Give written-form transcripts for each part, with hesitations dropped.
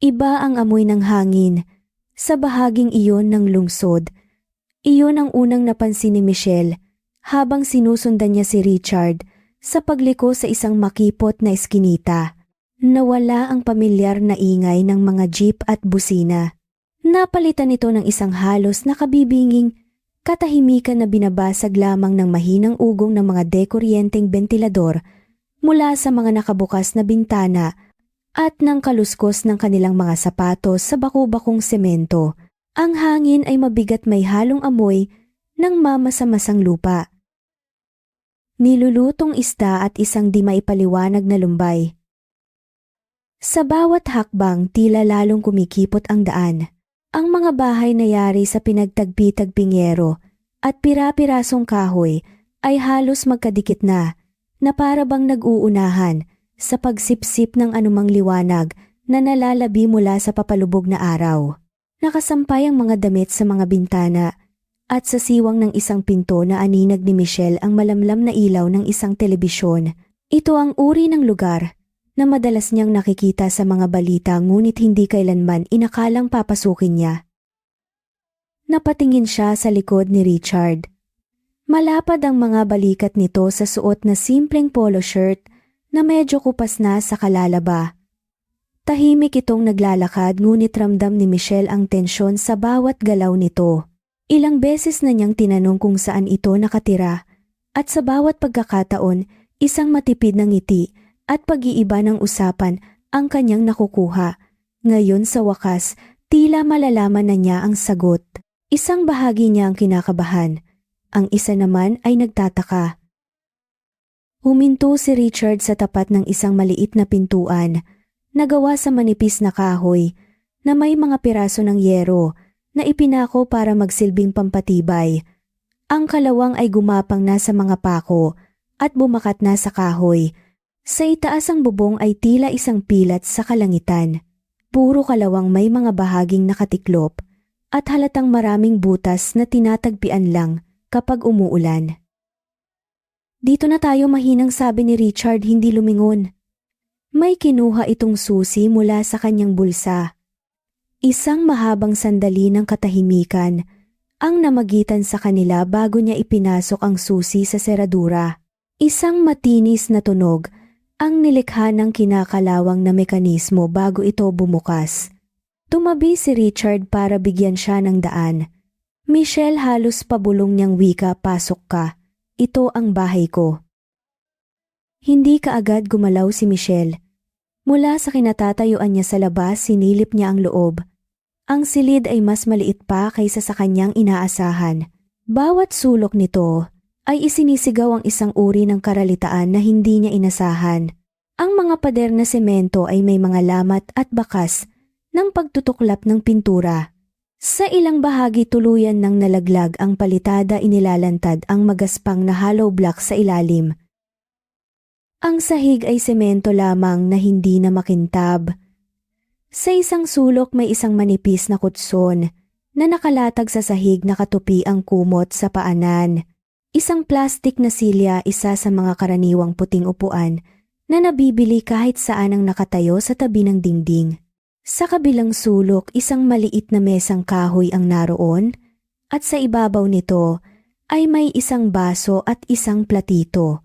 Iba ang amoy ng hangin sa bahaging iyon ng lungsod. Iyon ang unang napansin ni Michelle habang sinusundan niya si Richard sa pagliko sa isang makipot na eskinita. Nawala ang pamilyar na ingay ng mga jeep at busina. Napalitan ito ng isang halos nakabibinging katahimikan na binabasag lamang ng mahinang ugong ng mga dekuryenteng bentilador mula sa mga nakabukas na bintana at ng kaluskos ng kanilang mga sapatos sa baku-bakong semento. Ang hangin ay mabigat, may halong amoy ng mamasa-masang lupa, nilulutong isda at isang di maipaliwanag na lumbay. Sa bawat hakbang tila lalong kumikipot ang daan. Ang mga bahay na yari sa pinagtagpi-tagping yero at pira-pirasong kahoy ay halos magkadikit na para bang nag-uunahan sa pagsipsip ng anumang liwanag na nalalabi mula sa papalubog na araw. Nakasampay ang mga damit sa mga bintana at sa siwang ng isang pinto na aninag ni Michelle ang malamlam na ilaw ng isang telebisyon. Ito ang uri ng lugar na madalas niyang nakikita sa mga balita ngunit hindi kailanman inakalang papasukin niya. Napatingin siya sa likod ni Richard. Malapad ang mga balikat nito sa suot na simpleng polo shirt na medyo kupas na sa kalalaba. Tahimik itong naglalakad ngunit ramdam ni Michelle ang tensyon sa bawat galaw nito. Ilang beses na niyang tinanong kung saan ito nakatira at sa bawat pagkakataon isang matipid na ngiti at pag-iiba ng usapan ang kanyang nakukuha. Ngayon sa wakas, tila malalaman na niya ang sagot. Isang bahagi niya ang kinakabahan. Ang isa naman ay nagtataka. Huminto si Richard sa tapat ng isang maliit na pintuan na gawa sa manipis na kahoy na may mga piraso ng yero na ipinako para magsilbing pampatibay. Ang kalawang ay gumapang na sa mga pako at bumakat na sa kahoy. Sa itaas ang bubong ay tila isang pilat sa kalangitan. Puro kalawang may mga bahaging nakatiklop at halatang maraming butas na tinatagpian lang kapag umuulan. Dito na tayo, mahinang sabi ni Richard, hindi lumingon. May kinuha itong susi mula sa kanyang bulsa. Isang mahabang sandali ng katahimikan ang namagitan sa kanila bago niya ipinasok ang susi sa seradura. Isang matinis na tunog ang nilikha ng kinakalawang na mekanismo bago ito bumukas. Tumabi si Richard para bigyan siya ng daan. Michelle, halos pabulong niyang wika, pasok ka. Ito ang bahay ko. Hindi kaagad gumalaw si Michelle. Mula sa kinatatayuan niya sa labas, sinilip niya ang loob. Ang silid ay mas maliit pa kaysa sa kanyang inaasahan. Bawat sulok nito ay isinisigaw ang isang uri ng karalitaan na hindi niya inasahan. Ang mga pader na semento ay may mga lamat at bakas ng pagtutuklap ng pintura. Sa ilang bahagi tuluyan ng nalaglag ang palitada, inilalantad ang magaspang na hollow block sa ilalim. Ang sahig ay semento lamang na hindi na makintab. Sa isang sulok may isang manipis na kutson na nakalatag sa sahig, nakatupi ang kumot sa paanan. Isang plastik na silya, isa sa mga karaniwang puting upuan na nabibili kahit saan ang nakatayo sa tabi ng dingding. Sa kabilang sulok, isang maliit na mesang kahoy ang naroon at sa ibabaw nito ay may isang baso at isang platito.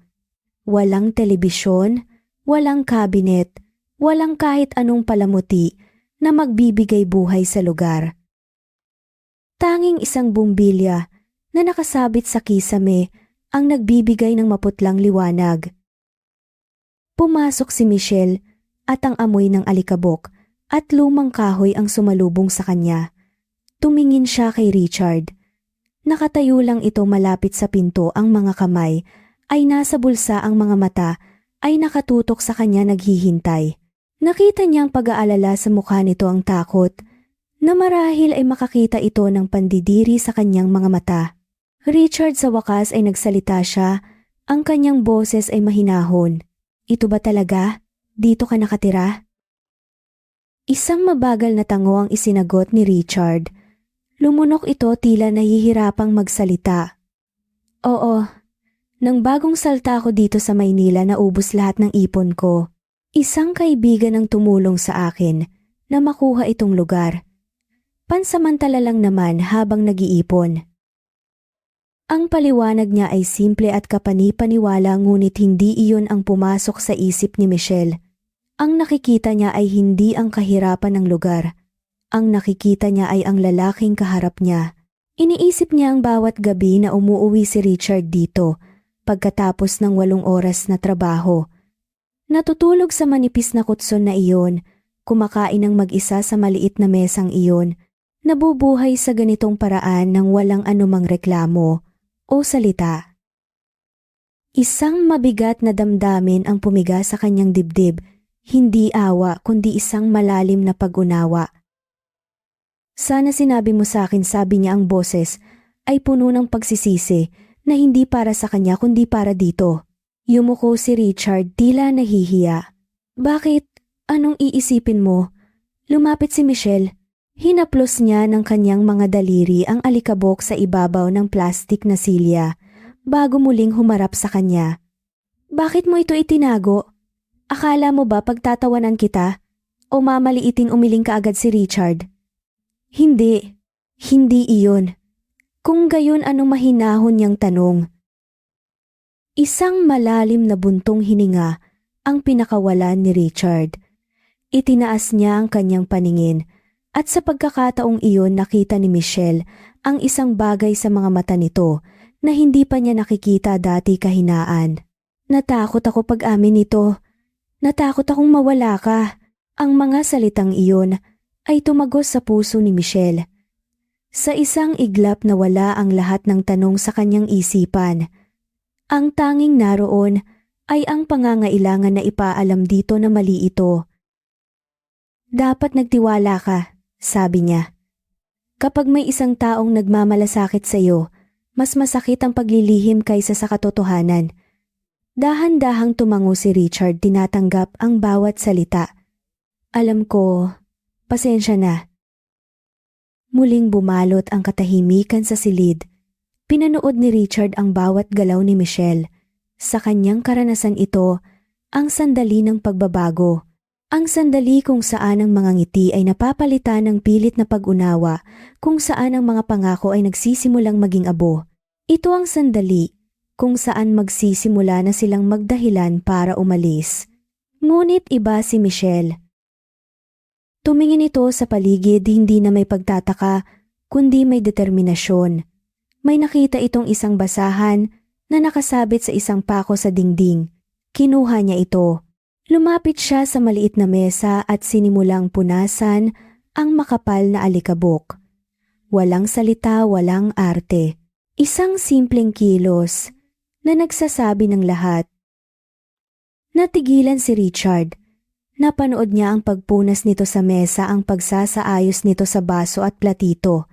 Walang telebisyon, walang kabinet, walang kahit anong palamuti na magbibigay buhay sa lugar. Tanging isang bumbilya na nakasabit sa kisame ang nagbibigay ng maputlang liwanag. Pumasok si Michelle at ang amoy ng alikabok at lumang kahoy ang sumalubong sa kanya. Tumingin siya kay Richard. Nakatayo lang ito malapit sa pinto, ang mga kamay ay nasa bulsa, ang mga mata ay nakatutok sa kanya, naghihintay. Nakita niyang pag-aalala sa mukha nito, ang takot na marahil ay makakita ito ng pandidiri sa kanyang mga mata. Richard, sa wakas ay nagsalita siya. Ang kanyang boses ay mahinahon. Ito ba talaga? Dito ka nakatira? Isang mabagal na tango ang isinagot ni Richard. Lumunok ito, tila nahihirapang magsalita. Oo, nang bagong salta ko dito sa Maynila, naubos lahat ng ipon ko. Isang kaibigan ang tumulong sa akin na makuha itong lugar. Pansamantala lang naman habang nag-iipon. Ang paliwanag niya ay simple at kapani-paniwala ngunit hindi iyon ang pumasok sa isip ni Michelle. Ang nakikita niya ay hindi ang kahirapan ng lugar. Ang nakikita niya ay ang lalaking kaharap niya. Iniisip niya ang bawat gabi na umuuwi si Richard dito pagkatapos ng 8 oras na trabaho. Natutulog sa manipis na kutson na iyon, kumakain ng mag-isa sa maliit na mesang iyon, nabubuhay sa ganitong paraan ng walang anumang reklamo o salita. Isang mabigat na damdamin ang pumiga sa kanyang dibdib, hindi awa kundi isang malalim na pag-unawa. Sana sinabi mo sa akin, sabi niya, ang boses ay puno ng pagsisisi na hindi para sa kanya kundi para dito. Yumuko si Richard, tila nahihiya. Bakit? Anong iisipin mo? Lumapit si Michelle. Hinaplos niya ng kanyang mga daliri ang alikabok sa ibabaw ng plastik na silya bago muling humarap sa kanya. Bakit mo ito itinago? Akala mo ba pagtatawanan kita? O mamaliiting umiling ka agad si Richard? Hindi. Hindi iyon. Kung gayon, ano mahinahon niyang tanong? Isang malalim na buntong hininga ang pinakawalan ni Richard. Itinaas niya ang kanyang paningin. At sa pagkakataong iyon nakita ni Michelle ang isang bagay sa mga mata nito na hindi pa niya nakikita dati, kahinaan. Natakot ako pag-amin nito. Natakot akong mawala ka. Ang mga salitang iyon ay tumagos sa puso ni Michelle. Sa isang iglap nawala ang lahat ng tanong sa kanyang isipan. Ang tanging naroon ay ang pangangailangan na ipaalam dito na mali ito. Dapat nagtiwala ka, sabi niya. Kapag may isang taong nagmamalasakit sa iyo, mas masakit ang paglilihim kaysa sa katotohanan. Dahan-dahang tumango si Richard, tinatanggap ang bawat salita. Alam ko, pasensya na. Muling bumalot ang katahimikan sa silid. Pinanood ni Richard ang bawat galaw ni Michelle. Sa kanyang karanasan ito, ang sandali ng pagbabago. Ang sandali kung saan ang mga ngiti ay napapalitan ng pilit na pag-unawa, kung saan ang mga pangako ay nagsisimulang maging abo. Ito ang sandali kung saan magsisimula na silang magdahilan para umalis. Ngunit iba si Michelle. Tumingin ito sa paligid, hindi na may pagtataka, kundi may determinasyon. May nakita itong isang basahan na nakasabit sa isang pako sa dingding. Kinuha niya ito. Lumapit siya sa maliit na mesa at sinimulang punasan ang makapal na alikabok. Walang salita, walang arte. Isang simpleng kilos na nagsasabi ng lahat. Natigilan si Richard. Napanood niya ang pagpunas nito sa mesa, ang pagsasaayos nito sa baso at platito.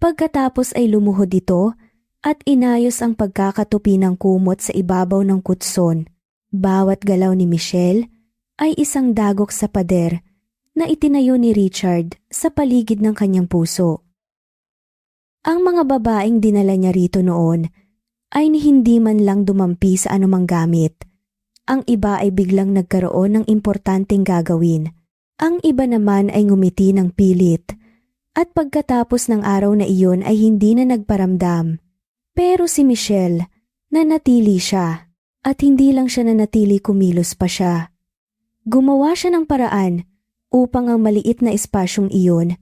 Pagkatapos ay lumuhod ito at inayos ang pagkakatupi ng kumot sa ibabaw ng kutson. Bawat galaw ni Michelle ay isang dagok sa pader na itinayo ni Richard sa paligid ng kanyang puso. Ang mga babaeng dinala niya rito noon ay hindi man lang dumampi sa anumang gamit. Ang iba ay biglang nagkaroon ng importanteng gagawin. Ang iba naman ay ngumiti ng pilit. At pagkatapos ng araw na iyon ay hindi na nagparamdam. Pero si Michelle, nanatili siya. At hindi lang siya nanatili, kumilos pa siya. Gumawa siya ng paraan upang ang maliit na espasyong iyon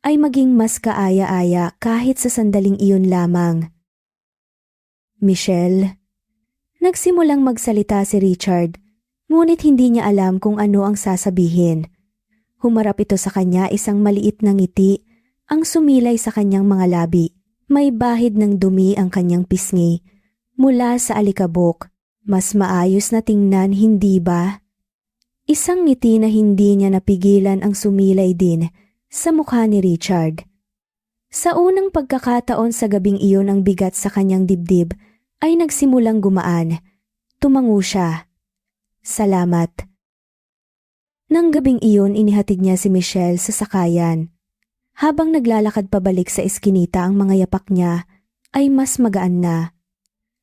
ay maging mas kaaya-aya kahit sa sandaling iyon lamang. Michelle. Nagsimulang magsalita si Richard, ngunit hindi niya alam kung ano ang sasabihin. Humarap ito sa kanya, isang maliit na ngiti ang sumilay sa kanyang mga labi. May bahid ng dumi ang kanyang pisngi mula sa alikabok. Mas maayos na tingnan, hindi ba? Isang ngiti na hindi niya napigilan ang sumilay din sa mukha ni Richard. Sa unang pagkakataon sa gabing iyon, ang bigat sa kanyang dibdib ay nagsimulang gumaan. Tumango siya. Salamat. Nang gabing iyon, inihatid niya si Michelle sa sakayan. Habang naglalakad pabalik sa eskinita, ang mga yapak niya ay mas magaan na.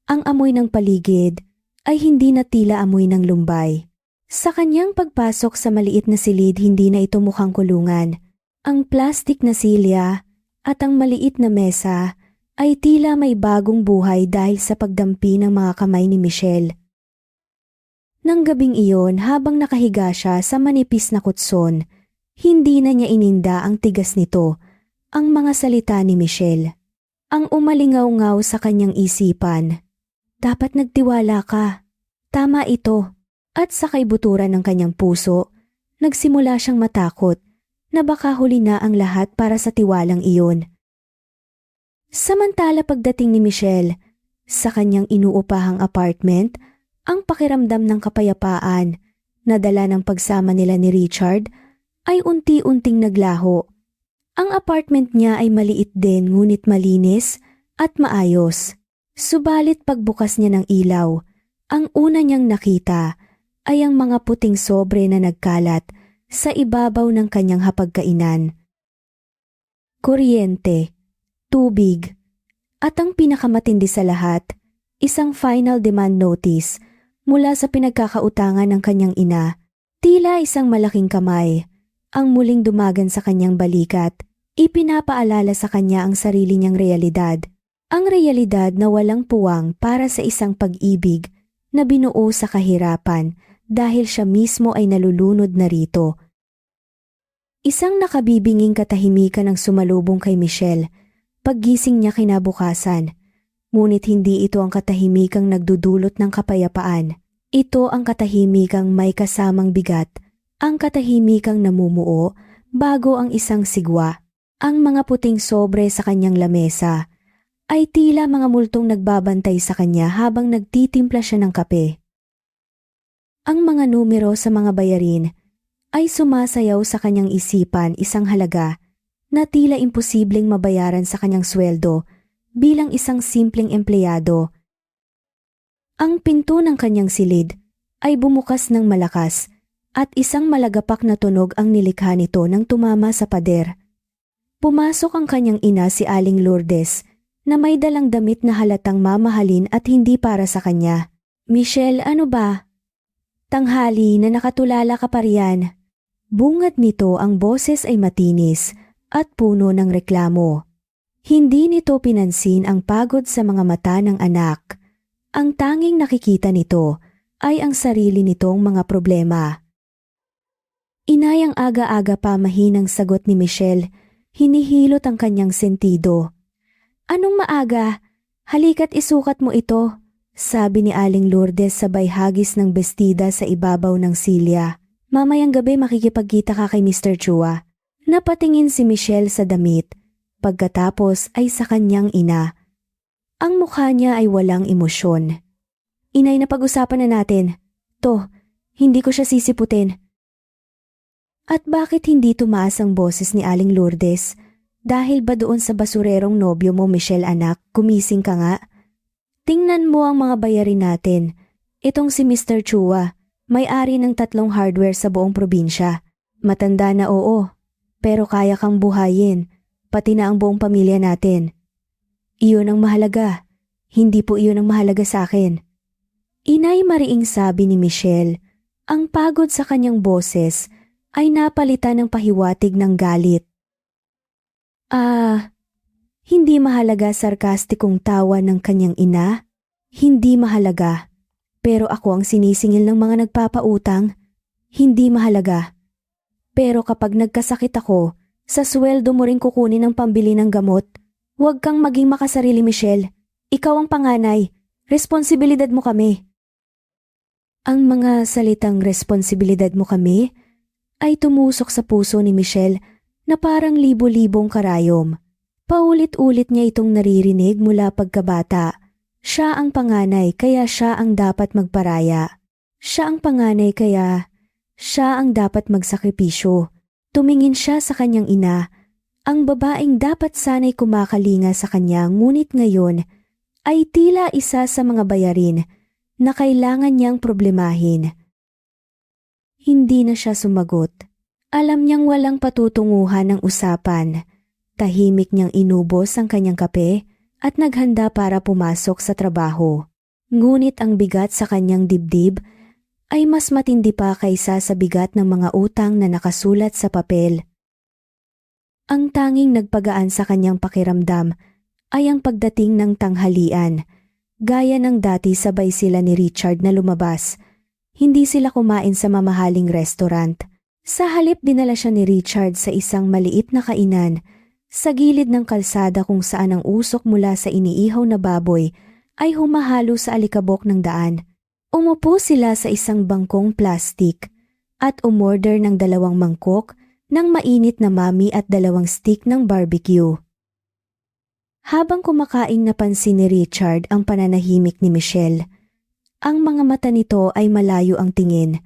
Ang amoy ng paligid ay hindi na tila amoy ng lumbay. Sa kanyang pagpasok sa maliit na silid, hindi na ito mukhang kulungan. Ang plastik na silya at ang maliit na mesa ay tila may bagong buhay dahil sa pagdampi ng mga kamay ni Michelle. Nang gabing iyon, habang nakahiga siya sa manipis na kutson, hindi na niya ininda ang tigas nito, ang mga salita ni Michelle. Ang umalingaw-ngaw sa kanyang isipan. Dapat nagtiwala ka. Tama ito. At sa kaibuturan ng kanyang puso, nagsimula siyang matakot na baka huli na ang lahat para sa tiwalang iyon. Samantala pagdating ni Michelle sa kanyang inuupahang apartment, ang pakiramdam ng kapayapaan na dala ng pagsama nila ni Richard ay unti-unting naglaho. Ang apartment niya ay maliit din ngunit malinis at maayos. Subalit pagbukas niya ng ilaw, ang una niyang nakita ay ang mga puting sobre na nagkalat sa ibabaw ng kanyang hapagkainan. Kuryente, tubig, at ang pinakamatindi sa lahat, isang final demand notice mula sa pinagkakautangan ng kanyang ina. Tila isang malaking kamay ang muling dumagan sa kanyang balikat, ipinapaalala sa kanya ang sarili niyang realidad. Ang realidad na walang puwang para sa isang pag-ibig na binuo sa kahirapan dahil siya mismo ay nalulunod na rito. Isang nakabibinging katahimikan ang sumalubong kay Michelle paggising niya kinabukasan. Ngunit hindi ito ang katahimikang nagdudulot ng kapayapaan. Ito ang katahimikang may kasamang bigat, ang katahimikang namumuo bago ang isang sigwa. Ang mga puting sobre sa kanyang lamesa ay tila mga multong nagbabantay sa kanya habang nagtitimpla siya ng kape. Ang mga numero sa mga bayarin ay sumasayaw sa kanyang isipan, isang halaga na tila imposibleng mabayaran sa kanyang sweldo bilang isang simpleng empleyado. Ang pinto ng kanyang silid ay bumukas ng malakas at isang malagapak na tunog ang nilikha nito nang tumama sa pader. Pumasok ang kanyang ina, si Aling Lourdes, na may dalang damit na halatang mamahalin at hindi para sa kanya. Michelle, ano ba? Tanghali na nakatulala ka pa riyan. Bungad nito, ang boses ay matinis at puno ng reklamo. Hindi nito pinansin ang pagod sa mga mata ng anak. Ang tanging nakikita nito ay ang sarili nitong mga problema. Inay, ang aga-aga pa mahinang sagot ni Michelle, hinihilot ang kanyang sentido. Anong maaga? Halika't isukat mo ito, sabi ni Aling Lourdes sabay hagis ng bestida sa ibabaw ng silya. Mamayang gabi makikipagkita ka kay Mr. Chua. Napatingin si Michelle sa damit. Pagkatapos ay sa kanyang ina. Ang mukha niya ay walang emosyon. Inay, na pag-usapan na natin. To, hindi ko siya sisiputin. At bakit hindi tumaas ang boses ni Aling Lourdes? Dahil ba doon sa basurerong nobyo mo, Michelle anak, gumising ka nga? Tingnan mo ang mga bayarin natin. Itong si Mr. Chua, may-ari ng 3 hardware sa buong probinsya. Matanda na, oo, pero kaya kang buhayin, pati na ang buong pamilya natin. Iyon ang mahalaga, hindi po iyon ang mahalaga sa akin. Inay mariing sabi ni Michelle, ang pagod sa kanyang boses ay napalitan ng pahiwatig ng galit. Hindi mahalaga, sarkastikong tawa ng kanyang ina. Hindi mahalaga. Pero ako ang sinisingil ng mga nagpapautang. Hindi mahalaga. Pero kapag nagkasakit ako, sa sweldo mo rin kukunin ang pambili ng gamot. Huwag kang maging makasarili, Michelle. Ikaw ang panganay. Responsibilidad mo kami. Ang mga salitang responsibilidad mo kami ay tumusok sa puso ni Michelle na parang libo-libong karayom. Paulit-ulit niya itong naririnig mula pagkabata. Siya ang panganay kaya siya ang dapat magparaya. Siya ang panganay kaya siya ang dapat magsakripisyo. Tumingin siya sa kanyang ina, ang babaeng dapat sana'y kumakalinga sa kanya, ngunit ngayon ay tila isa sa mga bayarin na kailangan niyang problemahin. Hindi na siya sumagot. Alam niyang walang patutunguhan ng usapan. Tahimik niyang inubos ang kanyang kape at naghanda para pumasok sa trabaho. Ngunit ang bigat sa kanyang dibdib ay mas matindi pa kaysa sa bigat ng mga utang na nakasulat sa papel. Ang tanging nagpagaan sa kanyang pakiramdam ay ang pagdating ng tanghalian. Gaya ng dati sabay sila ni Richard na lumabas. Hindi sila kumain sa mamahaling restaurant. Sa halip dinala siya ni Richard sa isang maliit na kainan sa gilid ng kalsada kung saan ang usok mula sa iniihaw na baboy ay humahalo sa alikabok ng daan. Umupo sila sa isang bangkong plastik at umorder ng 2 mangkok ng mainit na mami at 2 stick ng barbecue. Habang kumakain napansin ni Richard ang pananahimik ni Michelle. Ang mga mata nito ay malayo ang tingin.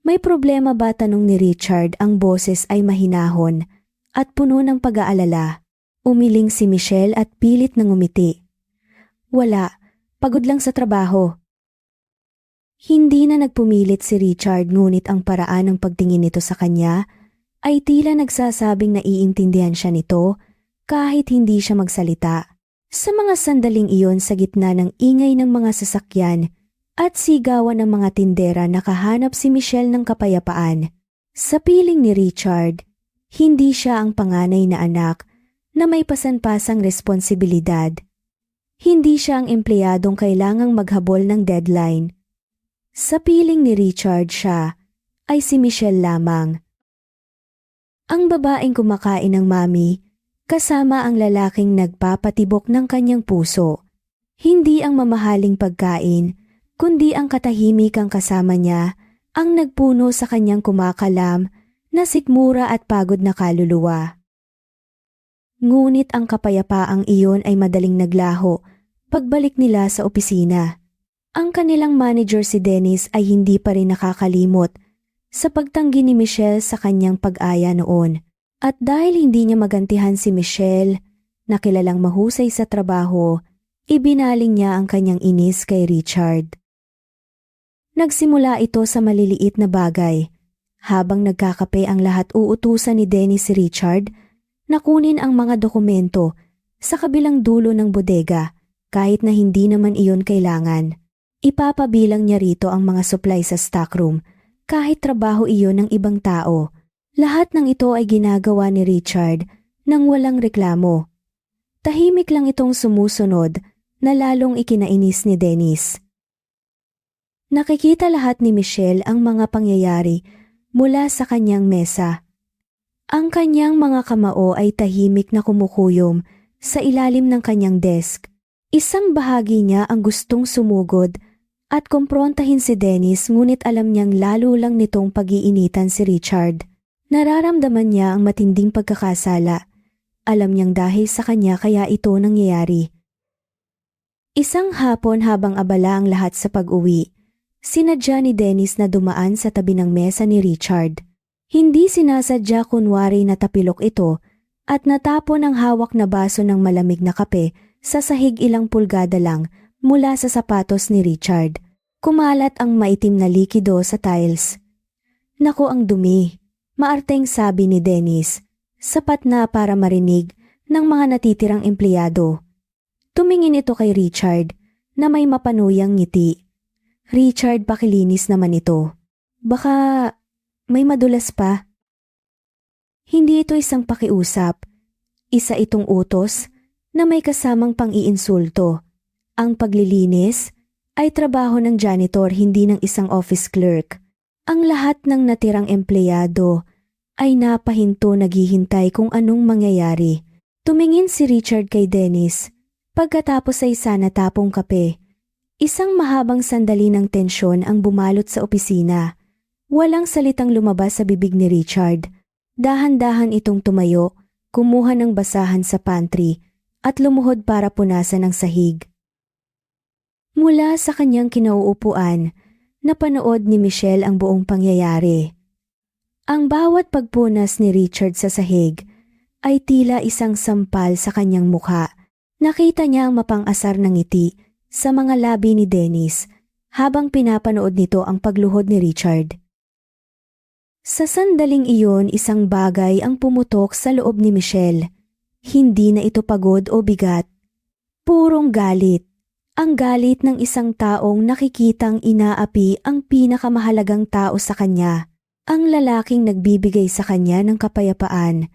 May problema ba, tanong ni Richard, ang boses ay mahinahon at puno ng pag-aalala. Umiling si Michelle at pilit na ngumiti. Wala, pagod lang sa trabaho. Hindi na nagpumilit si Richard ngunit ang paraan ng pagtingin nito sa kanya ay tila nagsasabing naiintindihan siya nito kahit hindi siya magsalita. Sa mga sandaling iyon sa gitna ng ingay ng mga sasakyan at sigawan ng mga tindera nakahanap si Michelle ng kapayapaan. Sa piling ni Richard, hindi siya ang panganay na anak na may pasan-pasang responsibilidad. Hindi siya ang empleyadong kailangang maghabol ng deadline. Sa piling ni Richard siya ay si Michelle lamang. Ang babaeng kumakain ng mami kasama ang lalaking nagpapatibok ng kanyang puso. Hindi ang mamahaling pagkain, kundi ang katahimikang kasama niya ang nagpuno sa kanyang kumakalam na sikmura at pagod na kaluluwa. Ngunit ang kapayapaang iyon ay madaling naglaho pagbalik nila sa opisina. Ang kanilang manager si Dennis ay hindi pa rin nakakalimot sa pagtanggi ni Michelle sa kanyang pag-aya noon. At dahil hindi niya magantihan si Michelle, na kilalang mahusay sa trabaho, ibinaling niya ang kanyang inis kay Richard. Nagsimula ito sa maliliit na bagay. Habang nagkakape ang lahat, uutusan ni Dennis si Richard na kunin ang mga dokumento sa kabilang dulo ng bodega kahit na hindi naman iyon kailangan. Ipapabilang niya rito ang mga supply sa stockroom kahit trabaho iyon ng ibang tao. Lahat ng ito ay ginagawa ni Richard nang walang reklamo. Tahimik lang itong sumusunod na lalong ikinainis ni Dennis. Nakikita lahat ni Michelle ang mga pangyayari mula sa kanyang mesa. Ang kanyang mga kamao ay tahimik na kumukuyom sa ilalim ng kanyang desk. Isang bahagi niya ang gustong sumugod at kumprontahin si Dennis, ngunit alam niyang lalo lang nitong pag-iinitan si Richard. Nararamdaman niya ang matinding pagkakasala. Alam niyang dahil sa kanya kaya ito nangyayari. Isang hapon habang abala ang lahat sa pag-uwi, sinadya ni Dennis na dumaan sa tabi ng mesa ni Richard. Hindi sinasadya, kunwari natapilok ito at natapon ang hawak na baso ng malamig na kape sa sahig ilang pulgada lang mula sa sapatos ni Richard. Kumalat ang maitim na likido sa tiles. Naku, ang dumi. Maarteng sabi ni Dennis, sapat na para marinig ng mga natitirang empleyado. Tumingin ito kay Richard na may mapanuyang ngiti. Richard, pakilinis naman ito. Baka may madulas pa. Hindi ito isang pakiusap. Isa itong utos na may kasamang pang-iinsulto. Ang paglilinis ay trabaho ng janitor, hindi ng isang office clerk. Ang lahat ng natirang empleyado ay napahinto naghihintay kung anong mangyayari. Tumingin si Richard kay Dennis pagkatapos ay isa natapong kape. Isang mahabang sandali ng tensyon ang bumalot sa opisina. Walang salitang lumabas sa bibig ni Richard. Dahan-dahan itong tumayo, kumuha ng basahan sa pantry at lumuhod para punasan ang sahig. Mula sa kanyang kinauupuan, napanood ni Michelle ang buong pangyayari. Ang bawat pagpunas ni Richard sa sahig ay tila isang sampal sa kanyang mukha. Nakita niya ang mapang-asar na ngiti sa mga labi ni Dennis habang pinapanood nito ang pagluhod ni Richard. Sa sandaling iyon, isang bagay ang pumutok sa loob ni Michelle. Hindi na ito pagod o bigat. Purong galit. Ang galit ng isang taong nakikitang inaapi ang pinakamahalagang tao sa kanya. Ang lalaking nagbibigay sa kanya ng kapayapaan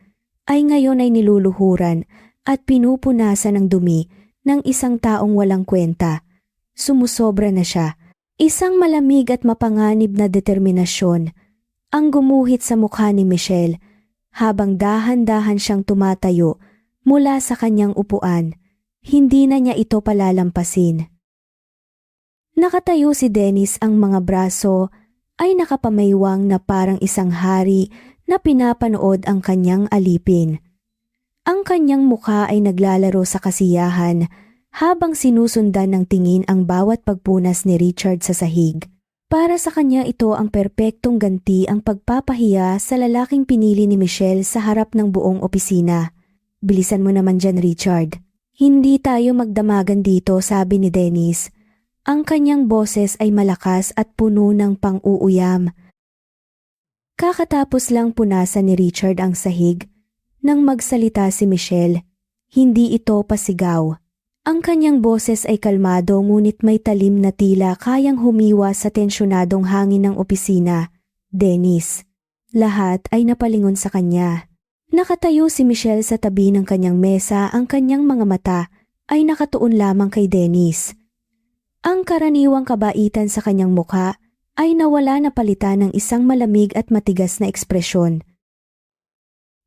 ay ngayon ay niluluhuran at pinupunasan ng dumi ng isang taong walang kwenta. Sumusobra na siya. Isang malamig at mapanganib na determinasyon ang gumuhit sa mukha ni Michelle habang dahan-dahan siyang tumatayo mula sa kanyang upuan. Hindi na niya ito palalampasin. Nakatayo si Dennis, ang mga braso ay nakapamaywang na parang isang hari na pinapanood ang kanyang alipin. Ang kanyang mukha ay naglalaro sa kasiyahan habang sinusundan ng tingin ang bawat pagpunas ni Richard sa sahig. Para sa kanya ito ang perpektong ganti ang pagpapahiya sa lalaking pinili ni Michelle sa harap ng buong opisina. Bilisan mo naman dyan, Richard. Hindi tayo magdamagan dito, sabi ni Dennis. Ang kanyang boses ay malakas at puno ng pang-uuyam. Kakatapos lang punasan ni Richard ang sahig nang magsalita si Michelle. Hindi ito pasigaw. Ang kanyang boses ay kalmado ngunit may talim na tila kayang humiwa sa tensyonadong hangin ng opisina. Dennis. Lahat ay napalingon sa kanya. Nakatayo si Michelle sa tabi ng kanyang mesa, ang kanyang mga mata ay nakatuon lamang kay Dennis. Ang karaniwang kabaitan sa kanyang mukha ay nawala na palitan ng isang malamig at matigas na ekspresyon.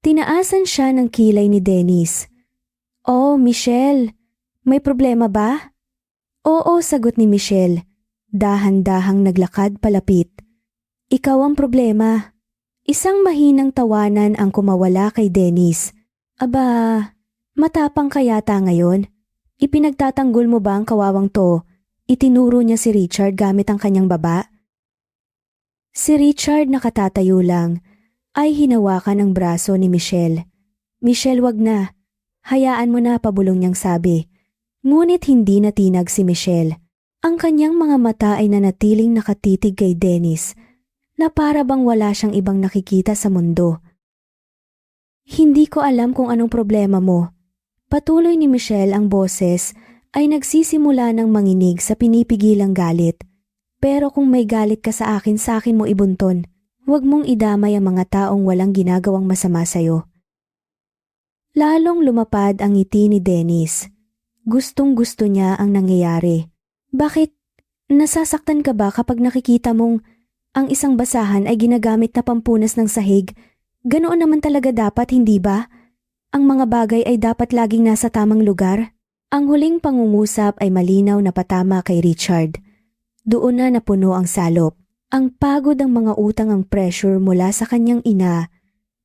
Tinaasan siya ng kilay ni Dennis. "Oh, Michelle, may problema ba?" "Oo," sagot ni Michelle. Dahan-dahang naglakad palapit. "Ikaw ang problema." Isang mahinang tawanan ang kumawala kay Dennis. "Aba, matapang ka yata ngayon. Ipinagtatanggol mo ba ang kawawang to?" Itinuro niya si Richard gamit ang kanyang baba. Si Richard, nakatatayo lang, ay hinawakan ang braso ni Michelle. "Michelle, wag na. Hayaan mo na," pabulong niyang sabi. Ngunit hindi natinag si Michelle. Ang kanyang mga mata ay nanatiling nakatitig kay Dennis, na para bang wala siyang ibang nakikita sa mundo. "Hindi ko alam kung anong problema mo." Patuloy ni Michelle, ang boses ay nagsisimula ng manginig sa pinipigilang galit. "Pero kung may galit ka sa akin mo ibunton. Huwag mong idamay ang mga taong walang ginagawang masama sa'yo." Lalong lumapad ang ngiti ni Dennis. Gustong-gusto niya ang nangyayari. "Bakit? Nasasaktan ka ba kapag nakikita mong ang isang basahan ay ginagamit na pampunas ng sahig? Ganoon naman talaga dapat, hindi ba? Ang mga bagay ay dapat laging nasa tamang lugar." Ang huling pangungusap ay malinaw na patama kay Richard. Doon na napuno ang salop. Ang pagod, ang mga utang, ang pressure mula sa kanyang ina,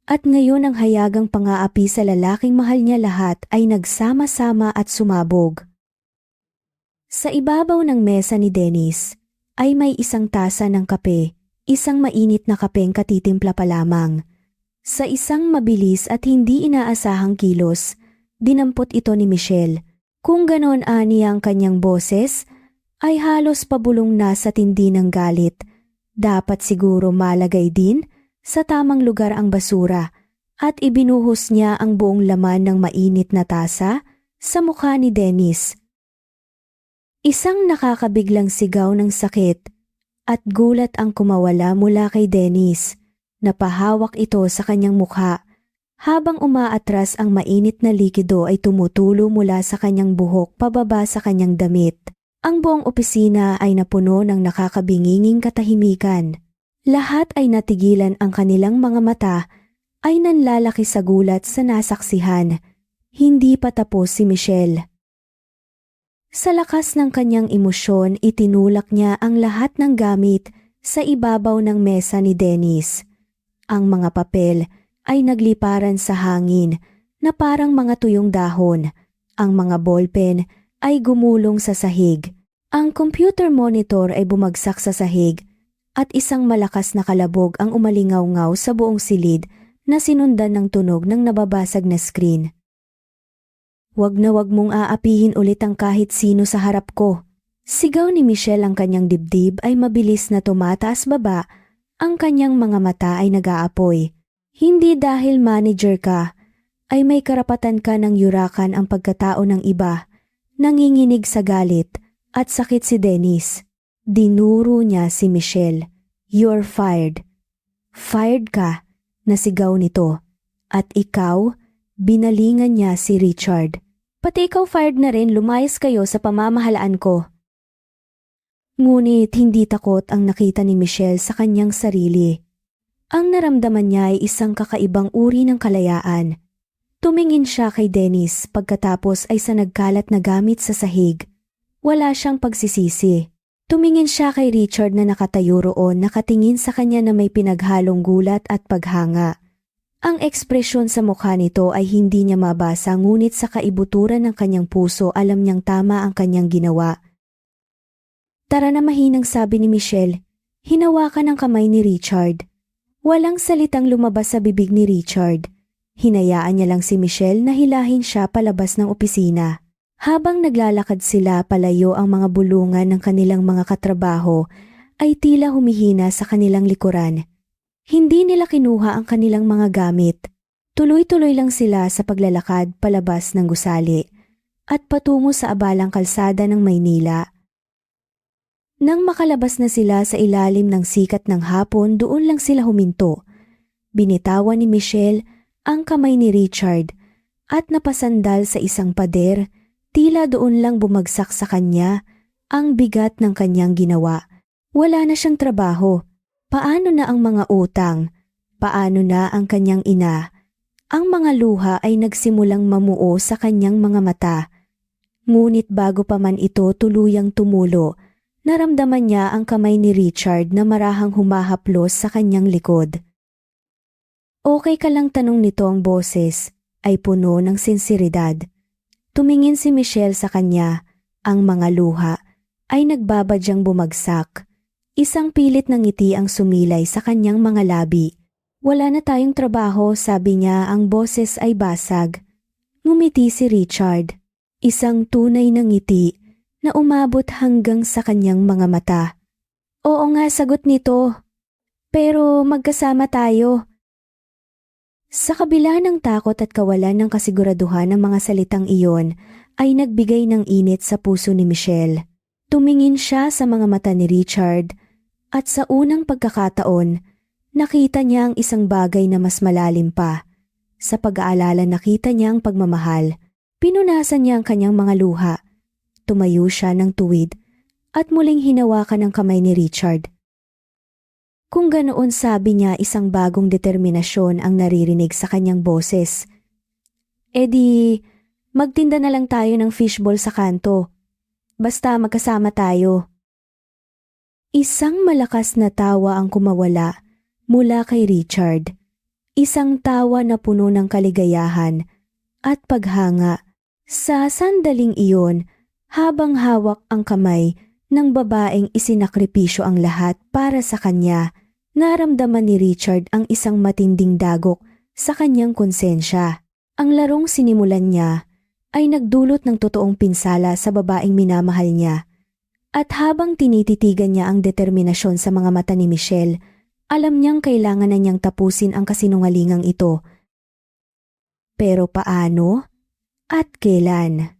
at ngayon ang hayagang pang-aapi sa lalaking mahal niya, lahat ay nagsama-sama at sumabog. Sa ibabaw ng mesa ni Dennis ay may isang tasa ng kape, isang mainit na kapeng katitimpla pa lamang. Sa isang mabilis at hindi inaasahang kilos, dinampot ito ni Michelle. Kung ganon ani ang kanyang boses, ay halos pabulong na sa tindi ng galit. Dapat siguro malagay din sa tamang lugar ang basura, at ibinuhos niya ang buong laman ng mainit na tasa sa mukha ni Dennis. Isang nakakabiglang sigaw ng sakit at gulat ang kumawala mula kay Dennis. Napahawak ito sa kanyang mukha. Habang umaatras, ang mainit na likido ay tumutulo mula sa kanyang buhok pababa sa kanyang damit. Ang buong opisina ay napuno ng nakakabinginging katahimikan. Lahat ay natigilan, ang kanilang mga mata ay nanlalaki sa gulat sa nasaksihan. Hindi pa tapos si Michelle. Sa lakas ng kanyang emosyon, itinulak niya ang lahat ng gamit sa ibabaw ng mesa ni Dennis. Ang mga papel ay nagliparan sa hangin na parang mga tuyong dahon. Ang mga ballpen ay gumulong sa sahig. Ang computer monitor ay bumagsak sa sahig at isang malakas na kalabog ang umalingaw-ngaw sa buong silid na sinundan ng tunog ng nababasag na screen. "Wag na wag mong aapihin ulit ang kahit sino sa harap ko." Sigaw ni Michelle, ang kanyang dibdib ay mabilis na tumataas baba, ang kanyang mga mata ay nag-aapoy. "Hindi dahil manager ka, ay may karapatan ka ng yurakan ang pagkatao ng iba." Nanginginig sa galit, at sakit si Dennis. Dinuro niya si Michelle. "You're fired." "Fired ka," nasigaw nito. "At ikaw?" Binalingan niya si Richard. "Pati ikaw fired na rin, lumayas kayo sa pamamahalaan ko." Ngunit hindi takot ang nakita ni Michelle sa kanyang sarili. Ang naramdaman niya ay isang kakaibang uri ng kalayaan. Tumingin siya kay Dennis pagkatapos ay sa nagkalat na gamit sa sahig. Wala siyang pagsisisi. Tumingin siya kay Richard na nakatayo roon, nakatingin sa kanya na may pinaghalong gulat at paghanga. Ang ekspresyon sa mukha nito ay hindi niya mabasa, ngunit sa kaibuturan ng kanyang puso alam niyang tama ang kanyang ginawa. "Tara na," mahinang sabi ni Michelle. Hinawakan ang kamay ni Richard. Walang salitang lumabas sa bibig ni Richard. Hinayaan niya lang si Michelle na hilahin siya palabas ng opisina. Habang naglalakad sila palayo, ang mga bulungan ng kanilang mga katrabaho ay tila humihina sa kanilang likuran. Hindi nila kinuha ang kanilang mga gamit. Tuloy-tuloy lang sila sa paglalakad palabas ng gusali at patungo sa abalang kalsada ng Maynila. Nang makalabas na sila sa ilalim ng sikat ng hapon, doon lang sila huminto. Binitawan ni Michelle ang kamay ni Richard at napasandal sa isang pader, tila doon lang bumagsak sa kanya ang bigat ng kanyang ginawa. Wala na siyang trabaho. Paano na ang mga utang? Paano na ang kanyang ina? Ang mga luha ay nagsimulang mamuo sa kanyang mga mata. Ngunit bago pa man ito tuluyang tumulo, naramdaman niya ang kamay ni Richard na marahang humahaplos sa kanyang likod. "Okay ka lang?" tanong nito. Ang boses ay puno ng sinseridad. Tumingin si Michelle sa kanya. Ang mga luha ay nagbabadyang bumagsak. Isang pilit ng ngiti ang sumilay sa kanyang mga labi. "Wala na tayong trabaho," sabi niya. Ang boses ay basag. Ngumiti si Richard. Isang tunay na ngiti na umabot hanggang sa kanyang mga mata. "Oo nga," sagot nito. "Pero magkasama tayo." Sa kabila ng takot at kawalan ng kasiguraduhan ng mga salitang iyon, ay nagbigay ng init sa puso ni Michelle. Tumingin siya sa mga mata ni Richard at sa unang pagkakataon, nakita niya ang isang bagay na mas malalim pa. Sa pag-aalala nakita niya ang pagmamahal. Pinunasan niya ang kanyang mga luha. Tumayo siya ng tuwid at muling hinawakan ang kamay ni Richard. Kung ganoon, sabi niya, isang bagong determinasyon ang naririnig sa kanyang boses. "Di, magtinda na lang tayo ng fishball sa kanto. Basta magkasama tayo." Isang malakas na tawa ang kumawala mula kay Richard. Isang tawa na puno ng kaligayahan at paghanga. Sa sandaling iyon, habang hawak ang kamay ng babaeng isinakripisyo ang lahat para sa kanya, naramdaman ni Richard ang isang matinding dagok sa kanyang konsensya. Ang larong sinimulan niya ay nagdulot ng totoong pinsala sa babaeng minamahal niya. At habang tinititigan niya ang determinasyon sa mga mata ni Michelle, alam niyang kailangan na niyang tapusin ang kasinungalingang ito. Pero paano? At kailan?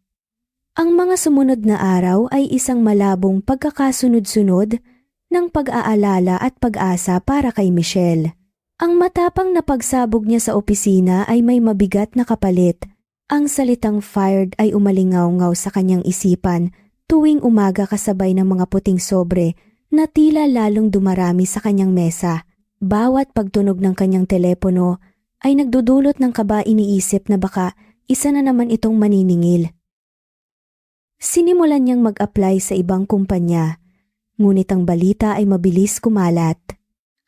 Ang mga sumunod na araw ay isang malabong pagkakasunod-sunod ng pag-aalala at pag-asa para kay Michelle. Ang matapang na pagsabog niya sa opisina ay may mabigat na kapalit. Ang salitang fired ay umalingaw-ngaw sa kanyang isipan tuwing umaga, kasabay ng mga puting sobre na tila lalong dumarami sa kanyang mesa. Bawat pagtunog ng kanyang telepono ay nagdudulot ng kaba, iniisip na baka isa na naman itong maniningil. Sinimulan niyang mag-apply sa ibang kumpanya, ngunit ang balita ay mabilis kumalat.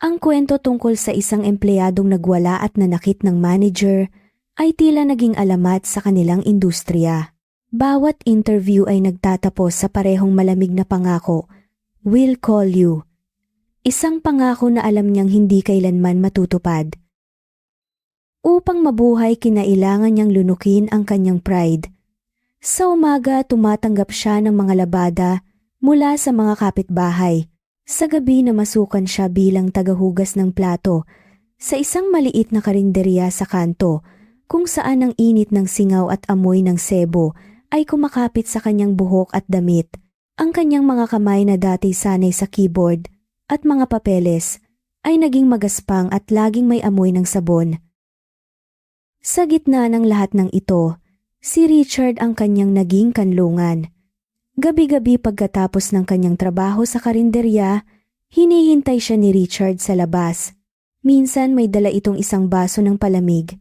Ang kwento tungkol sa isang empleyadong nagwala at nanakit ng manager ay tila naging alamat sa kanilang industriya. Bawat interview ay nagtatapos sa parehong malamig na pangako, "We'll call you." Isang pangako na alam niyang hindi kailanman matutupad. Upang mabuhay, kinailangan niyang lunukin ang kanyang pride. Sa umaga, tumatanggap siya ng mga labada mula sa mga kapitbahay. Sa gabi, namasukan siya bilang tagahugas ng plato sa isang maliit na karinderya sa kanto, kung saan ang init ng singaw at amoy ng sebo ay kumakapit sa kanyang buhok at damit. Ang kanyang mga kamay na dati sanay sa keyboard at mga papeles ay naging magaspang at laging may amoy ng sabon. Sa gitna ng lahat ng ito, si Richard ang kanyang naging kanlungan. Gabi-gabi pagkatapos ng kanyang trabaho sa karinderya, hinihintay siya ni Richard sa labas. Minsan may dala itong isang baso ng palamig,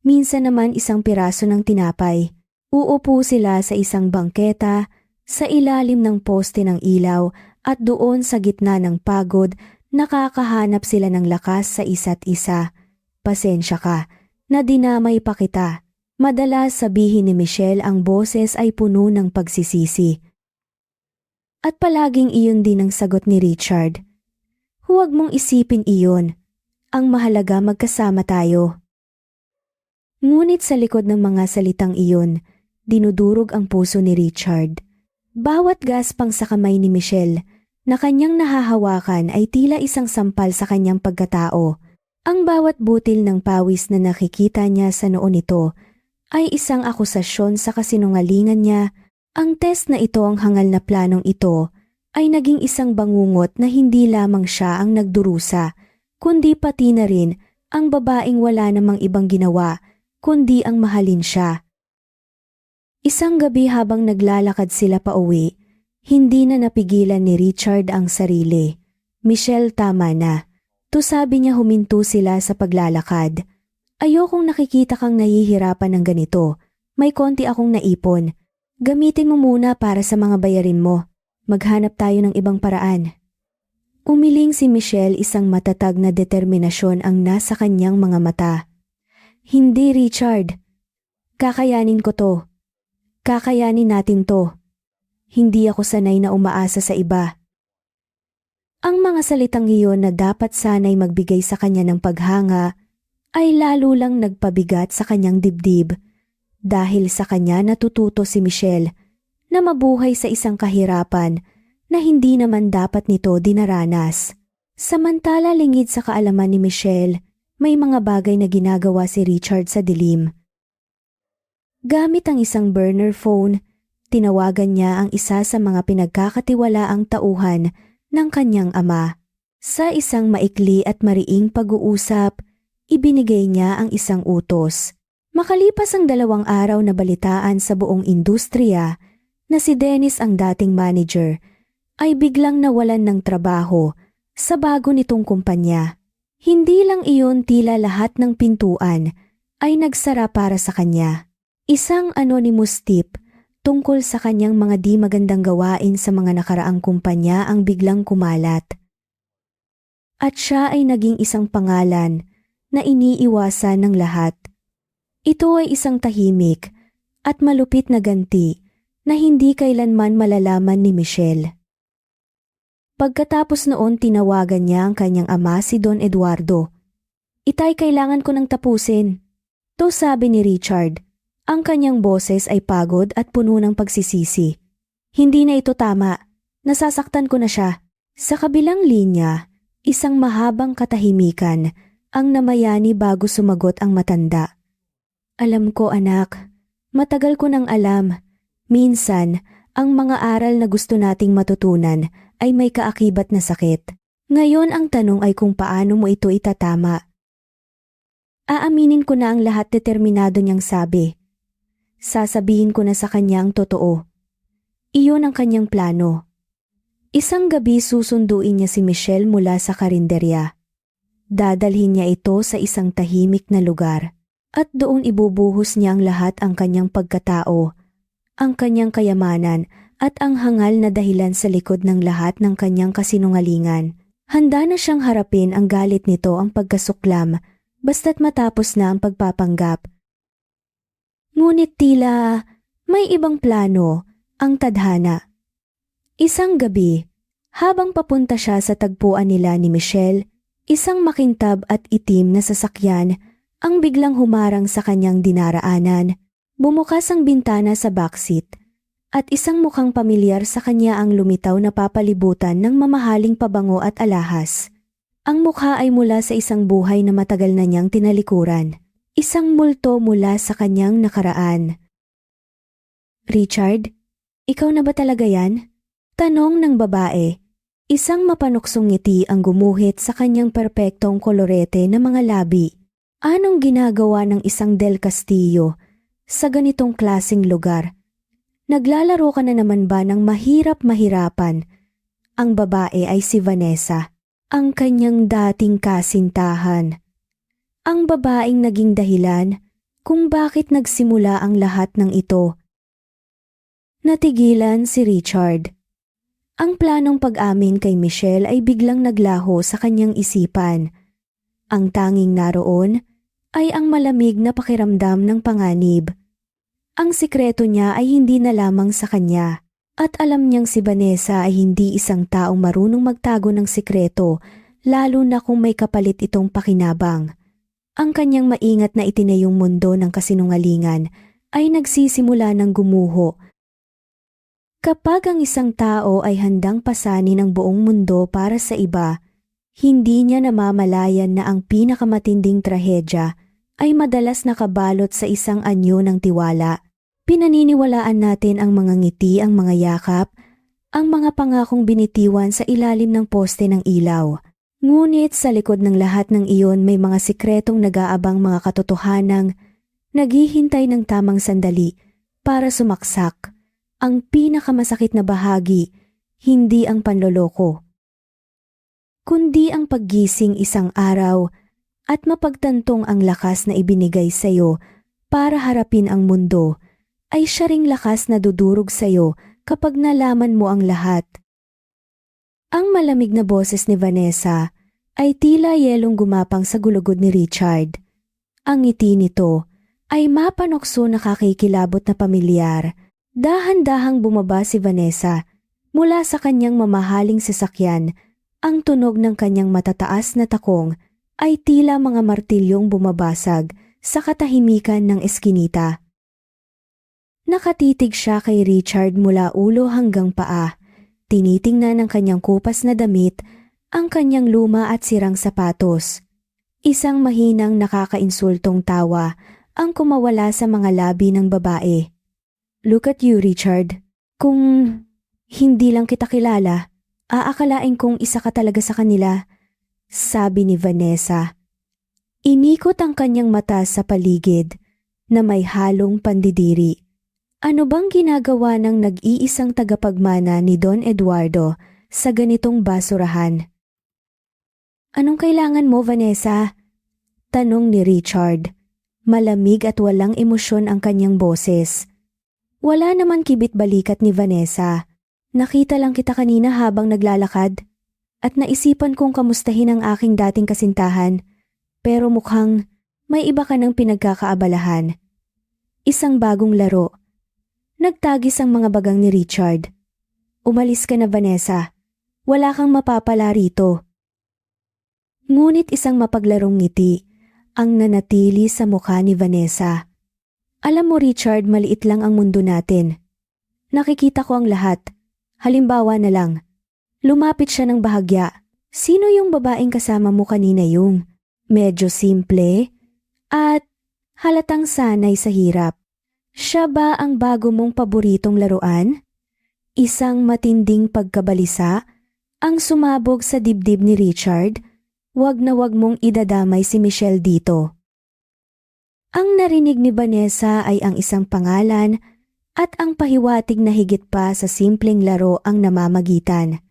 minsan naman isang piraso ng tinapay. Uupo sila sa isang bangketa, sa ilalim ng poste ng ilaw at doon sa gitna ng pagod, nakakahanap sila ng lakas sa isa't isa. Pasensya ka, na dinamay pa kita. Madalas sabihin ni Michelle ang boses ay puno ng pagsisisi. At palaging iyon din ang sagot ni Richard. Huwag mong isipin iyon. Ang mahalaga magkasama tayo. Ngunit sa likod ng mga salitang iyon, dinudurog ang puso ni Richard. Bawat gaspang sa kamay ni Michelle na kanyang nahahawakan ay tila isang sampal sa kanyang pagkatao. Ang bawat butil ng pawis na nakikita niya sa noo nito ay isang akusasyon sa kasinungalingan niya. Ang test na ito, ang hangal na planong ito, ay naging isang bangungot na hindi lamang siya ang nagdurusa, kundi pati na rin ang babaeng wala namang ibang ginawa, kundi ang mahalin siya. Isang gabi habang naglalakad sila pauwi, hindi na napigilan ni Richard ang sarili. Michelle, tama na. To sabi niya huminto sila sa paglalakad. Ayokong nakikita kang nahihirapan ng ganito. May konti akong naipon. Gamitin mo muna para sa mga bayarin mo. Maghanap tayo ng ibang paraan. Umiling si Michelle, isang matatag na determinasyon ang nasa kanyang mga mata. Hindi, Richard. Kakayanin ko to. Kakayanin natin to. Hindi ako sanay na umaasa sa iba. Ang mga salitang iyon na dapat sanay magbigay sa kanya ng paghanga ay lalo lang nagpabigat sa kanyang dibdib. Dahil sa kanya natututo si Michelle na mabuhay sa isang kahirapan na hindi naman dapat nito dinaranas. Samantala lingid sa kaalaman ni Michelle, may mga bagay na ginagawa si Richard sa dilim. Gamit ang isang burner phone, tinawagan niya ang isa sa mga pinagkakatiwalaang tauhan ng kanyang ama. Sa isang maikli at mariing pag-uusap, ibinigay niya ang isang utos. Makalipas ang 2 araw na balitaan sa buong industriya na si Dennis, ang dating manager, ay biglang nawalan ng trabaho sa bago nitong kumpanya. Hindi lang iyon, tila lahat ng pintuan ay nagsara para sa kanya. Isang anonymous tip tungkol sa kanyang mga di magandang gawain sa mga nakaraang kumpanya ang biglang kumalat. At siya ay naging isang pangalan na iniiwasan ng lahat. Ito ay isang tahimik at malupit na ganti na hindi kailanman malalaman ni Michelle. Pagkatapos noon, tinawagan niya ang kanyang ama, si Don Eduardo. Itay, kailangan ko nang tapusin. To sabi ni Richard. Ang kanyang boses ay pagod at puno ng pagsisisi. Hindi na ito tama. Nasasaktan ko na siya. Sa kabilang linya, isang mahabang katahimikan ang namayani bago sumagot ang matanda. Alam ko, anak. Matagal ko nang alam. Minsan, ang mga aral na gusto nating matutunan ay may kaakibat na sakit. Ngayon ang tanong ay kung paano mo ito itatama. Aaminin ko na ang lahat, determinado niyang sabi. Sasabihin ko na sa kanya ang totoo. Iyon ang kanyang plano. Isang gabi susunduin niya si Michelle mula sa karinderya. Dadalhin niya ito sa isang tahimik na lugar at doon ibubuhos niya ang lahat, ang kanyang pagkatao, ang kanyang kayamanan at ang hangal na dahilan sa likod ng lahat ng kanyang kasinungalingan. Handa na siyang harapin ang galit nito, ang pagkasuklam, basta't matapos na ang pagpapanggap. Ngunit tila may ibang plano ang tadhana. Isang gabi, habang papunta siya sa tagpuan nila ni Michelle, isang makintab at itim na sasakyan ang biglang humarang sa kanyang dinaraanan. Bumukas ang bintana sa backseat at isang mukhang pamilyar sa kanya ang lumitaw na papalibutan ng mamahaling pabango at alahas. Ang mukha ay mula sa isang buhay na matagal na niyang tinalikuran. Isang multo mula sa kanyang nakaraan. Richard, ikaw na ba talaga yan? Tanong ng babae. Isang mapanuksong ngiti ang gumuhit sa kanyang perpektong kolorete na mga labi. Anong ginagawa ng isang Del Castillo sa ganitong klaseng lugar? Naglalaro ka na naman ba ng mahirap-mahirapan? Ang babae ay si Vanessa, ang kanyang dating kasintahan. Ang babaeng naging dahilan kung bakit nagsimula ang lahat ng ito. Natigilan si Richard. Ang planong pag-amin kay Michelle ay biglang naglaho sa kanyang isipan. Ang tanging naroon ay ang malamig na pakiramdam ng panganib. Ang sikreto niya ay hindi na lamang sa kanya, at alam niyang si Vanessa ay hindi isang taong marunong magtago ng sikreto, lalo na kung may kapalit itong pakinabang. Ang kanyang maingat na itinayong mundo ng kasinungalingan ay nagsisimula ng gumuho. Kapag ang isang tao ay handang pasanin ang buong mundo para sa iba, hindi niya namamalayan na ang pinakamatinding trahedya ay madalas nakabalot sa isang anyo ng tiwala. Pinaniniwalaan natin ang mga ngiti, ang mga yakap, ang mga pangakong binitiwan sa ilalim ng poste ng ilaw. Ngunit sa likod ng lahat ng iyon may mga sikretong nag-aabang, mga katotohanang naghihintay ng tamang sandali para sumaksak. Ang pinakamasakit na bahagi, hindi ang panloloko, kundi ang paggising isang araw at mapagtantong ang lakas na ibinigay sa iyo para harapin ang mundo ay siya ring lakas na dudurog sa iyo kapag nalaman mo ang lahat. Ang malamig na boses ni Vanessa ay tila yelong gumapang sa gulugod ni Richard. Ang ngiti nito ay mapanokso na kakikilabot na pamilyar. Dahan-dahang bumaba si Vanessa mula sa kanyang mamahaling sasakyan. Ang tunog ng kanyang matataas na takong ay tila mga martilyong bumabasag sa katahimikan ng eskinita. Nakatitig siya kay Richard mula ulo hanggang paa. Tinitingnan ng kanyang kupas na damit, ang kanyang luma at sirang sapatos. Isang mahinang nakakainsultong tawa ang kumawala sa mga labi ng babae. Look at you, Richard. Kung hindi lang kita kilala, aakalain kong isa ka talaga sa kanila, sabi ni Vanessa. Inikot ang kanyang mata sa paligid na may halong pandidiri. Ano bang ginagawa ng nag-iisang tagapagmana ni Don Eduardo sa ganitong basurahan? Anong kailangan mo, Vanessa? Tanong ni Richard. Malamig at walang emosyon ang kanyang boses. Wala naman kibit-balikat ni Vanessa. Nakita lang kita kanina habang naglalakad at naisipan kong kamustahin ang aking dating kasintahan, pero mukhang may iba ka ng pinagkakaabalahan. Isang bagong laro. Nagtagis ang mga bagang ni Richard. Umalis ka na, Vanessa. Wala kang mapapala rito. Ngunit isang mapaglarong ngiti ang nanatili sa mukha ni Vanessa. Alam mo, Richard, maliit lang ang mundo natin. Nakikita ko ang lahat. Halimbawa na lang, lumapit siya ng bahagya. Sino yung babaeng kasama mo kanina, yung medyo simple at halatang sanay sa hirap? Siya ba ang bago mong paboritong laruan? Isang matinding pagkabalisa ang sumabog sa dibdib ni Richard. Wag na wag mong idadamay si Michelle dito. Ang narinig ni Vanessa ay ang isang pangalan at ang pahiwatig na higit pa sa simpleng laro ang namamagitan.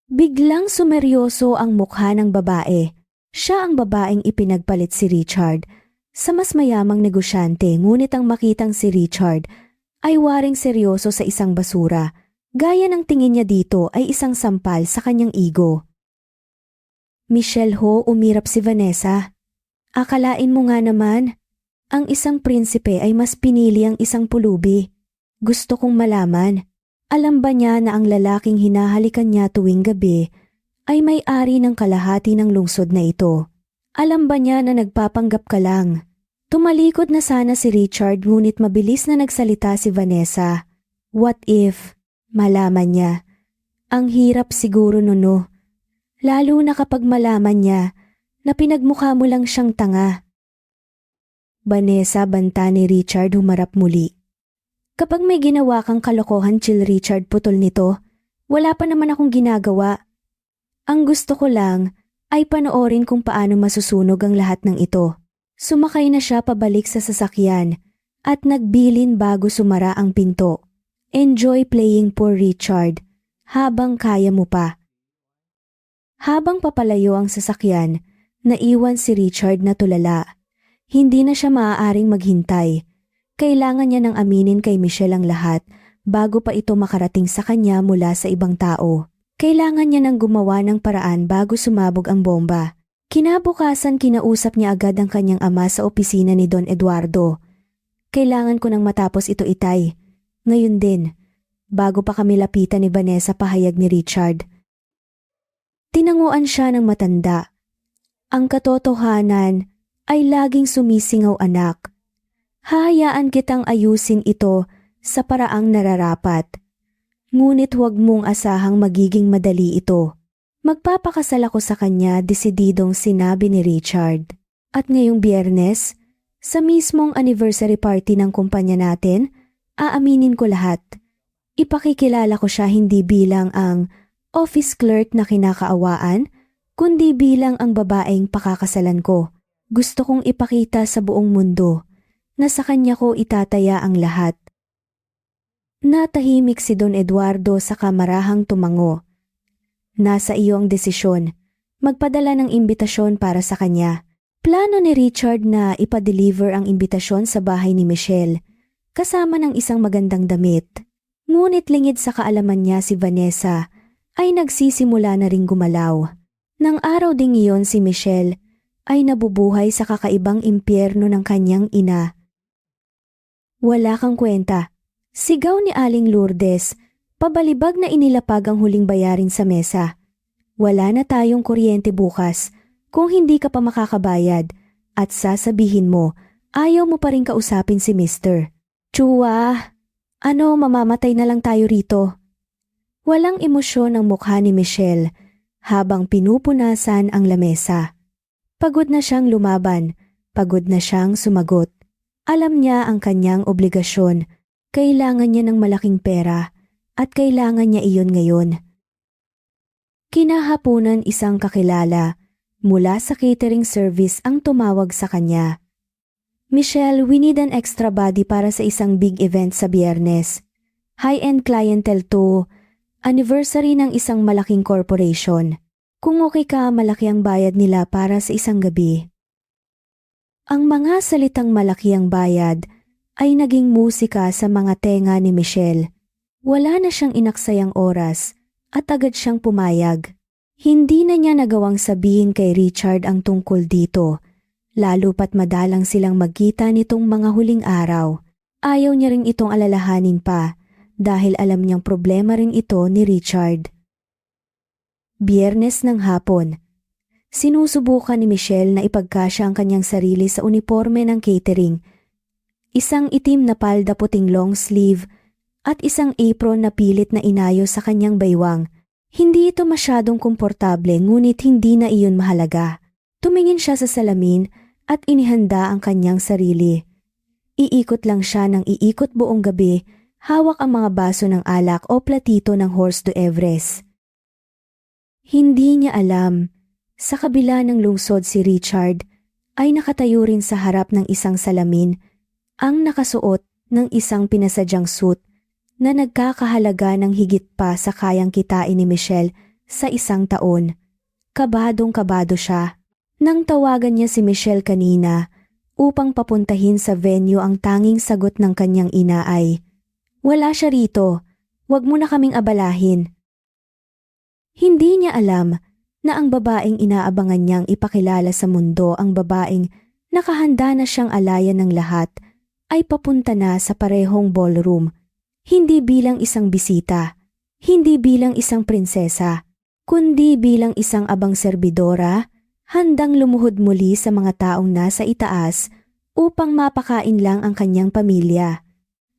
Biglang sumeryoso ang mukha ng babae. Siya ang babaeng ipinagpalit si Richard sa mas mayamang negosyante, ngunit ang makitang si Richard ay waring seryoso sa isang basura. Gaya ng tingin niya dito ay isang sampal sa kanyang ego. Michelle ho, umirap si Vanessa. Akalain mo nga naman, ang isang prinsipe ay mas pinili ang isang pulubi. Gusto kong malaman, alam ba niya na ang lalaking hinahalikan niya tuwing gabi ay may-ari ng kalahati ng lungsod na ito? Alam ba niya na nagpapanggap ka lang? Tumalikod na sana si Richard, ngunit mabilis na nagsalita si Vanessa. What if malaman niya? Ang hirap siguro nuno. Lalo na kapag malaman niya na pinagmukha mo lang siyang tanga. Vanessa, banta ni Richard, humarap muli. Kapag may ginawa kang kalokohan, chill Richard, putol nito. Wala pa naman akong ginagawa. Ang gusto ko lang ay panoorin kung paano masusunog ang lahat ng ito. Sumakay na siya pabalik sa sasakyan at nagbilin bago sumara ang pinto. Enjoy playing Poor Richard habang kaya mo pa. Habang papalayo ang sasakyan, naiwan si Richard na tulala. Hindi na siya maaaring maghintay. Kailangan niya nang aminin kay Michelle ang lahat bago pa ito makarating sa kanya mula sa ibang tao. Kailangan niya nang gumawa ng paraan bago sumabog ang bomba. Kinabukasan kinausap niya agad ang kanyang ama sa opisina ni Don Eduardo. Kailangan ko nang matapos ito, itay. Ngayon din, bago pa kami lapitan ni Vanessa, pahayag ni Richard. Tinanguan siya ng matanda. Ang katotohanan ay laging sumisingaw, anak. Hahayaan kitang ayusin ito sa paraang nararapat. Ngunit huwag mong asahang magiging madali ito. Magpapakasal ako sa kanya, desididong sinabi ni Richard. At ngayong Biyernes, sa mismong anniversary party ng kumpanya natin, aaminin ko lahat. Ipakikilala ko siya hindi bilang ang office clerk na kinakaawaan, kundi bilang ang babaeng pakakasalan ko. Gusto kong ipakita sa buong mundo na sa kanya ko itataya ang lahat. Natahimik si Don Eduardo sa kamarahang tumango. Nasa iyo ang desisyon. Magpadala ng imbitasyon para sa kanya. Plano ni Richard na ipa-deliver ang imbitasyon sa bahay ni Michelle, kasama ng isang magandang damit. Ngunit lingid sa kaalaman niya si Vanessa, ay nagsisimula na ring gumalaw. Nang araw ding iyon si Michelle ay nabubuhay sa kakaibang impyerno ng kanyang ina. Wala kang kwenta. Sigaw ni Aling Lourdes, pabalibag na inilapag ang huling bayarin sa mesa. Wala na tayong kuryente bukas kung hindi ka pa makakabayad at sasabihin mo, ayaw mo pa rin kausapin si Mr. Chua, mamamatay na lang tayo rito. Walang emosyon ang mukha ni Michelle habang pinupunasan ang lamesa. Pagod na siyang lumaban, pagod na siyang sumagot. Alam niya ang kanyang obligasyon, kailangan niya ng malaking pera at kailangan niya iyon ngayon. Kinahaponan isang kakilala mula sa catering service ang tumawag sa kanya. Michelle, we need an extra body para sa isang big event sa Biyernes. High-end clientele to. Anniversary ng isang malaking corporation. Kung okay ka, malaki ang bayad nila para sa isang gabi. Ang mga salitang malaki ang bayad ay naging musika sa mga tenga ni Michelle. Wala na siyang inaksayang oras at agad siyang pumayag. Hindi na niya nagawang sabihin kay Richard ang tungkol dito, lalo pat madalang silang magkita nitong mga huling araw. Ayaw niya ring itong alalahanin pa. Dahil alam niyang problema rin ito ni Richard. Biyernes ng hapon. Sinusubukan ni Michelle na ipagkasya ang kanyang sarili sa uniforme ng catering. Isang itim na palda puting long sleeve at isang apron na pilit na inayo sa kanyang baywang. Hindi ito masyadong komportable ngunit hindi na iyon mahalaga. Tumingin siya sa salamin at inihanda ang kanyang sarili. Iikot lang siya ng iikot buong gabi. Hawak ang mga baso ng alak o platito ng Horse to Everest. Hindi niya alam, sa kabila ng lungsod si Richard ay nakatayo rin sa harap ng isang salamin, ang nakasuot ng isang pinasadyang suit na nagkakahalaga ng higit pa sa kayang kitain ni Michelle sa isang taon. Kabadong-kabado siya. Nang tawagan niya si Michelle kanina upang papuntahin sa venue, ang tanging sagot ng kanyang ina ay, "Wala siya rito. Huwag mo na kaming abalahin." Hindi niya alam na ang babaeng inaabangan niyang ipakilala sa mundo, ang babaeng nakahanda na siyang alayan ng lahat, ay papunta na sa parehong ballroom. Hindi bilang isang bisita, hindi bilang isang prinsesa, kundi bilang isang abang serbidora, handang lumuhod muli sa mga taong nasa itaas upang mapakain lang ang kanyang pamilya.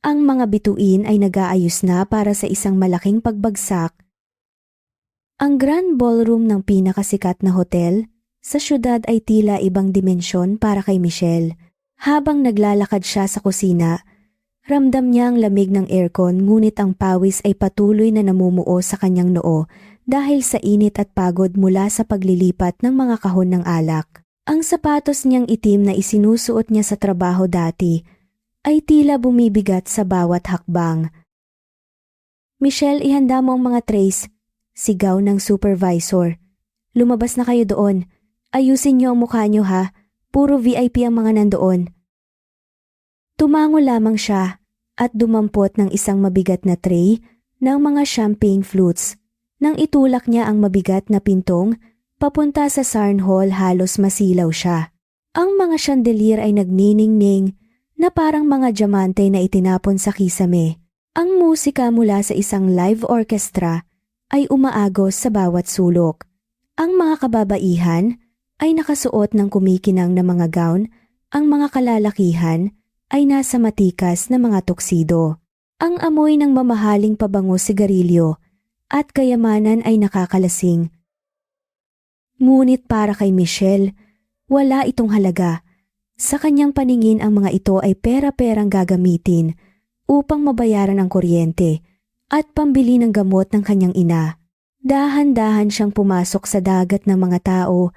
Ang mga bituin ay nag-aayos na para sa isang malaking pagbagsak. Ang Grand Ballroom ng pinakasikat na hotel sa syudad ay tila ibang dimensyon para kay Michelle. Habang naglalakad siya sa kusina, Ramdam niya ang lamig ng aircon ngunit ang pawis ay patuloy na namumuo sa kanyang noo dahil sa init at pagod mula sa paglilipat ng mga kahon ng alak. Ang sapatos niyang itim na isinusuot niya sa trabaho dati ay tila bumibigat sa bawat hakbang. "Michelle, ihanda mo ang mga trays," sigaw ng supervisor. "Lumabas na kayo doon. Ayusin niyo ang mukha niyo ha. Puro VIP ang mga nandoon." Tumango lamang siya at dumampot ng isang mabigat na tray ng mga champagne flutes. Nang itulak niya ang mabigat na pintong papunta sa Sarn Hall, halos masilaw siya. Ang mga chandelier ay nagniningning na parang mga diamante na itinapon sa kisame. Ang musika mula sa isang live orchestra ay umaagos sa bawat sulok. Ang mga kababaihan ay nakasuot ng kumikinang na mga gown, ang mga kalalakihan ay nasa matikas na mga tuksido. Ang amoy ng mamahaling pabango sigarilyo at kayamanan ay nakakalasing. Ngunit para kay Michelle, wala itong halaga. Sa kanyang paningin ang mga ito ay pera-perang gagamitin upang mabayaran ang kuryente at pambili ng gamot ng kanyang ina. Dahan-dahan siyang pumasok sa dagat ng mga tao,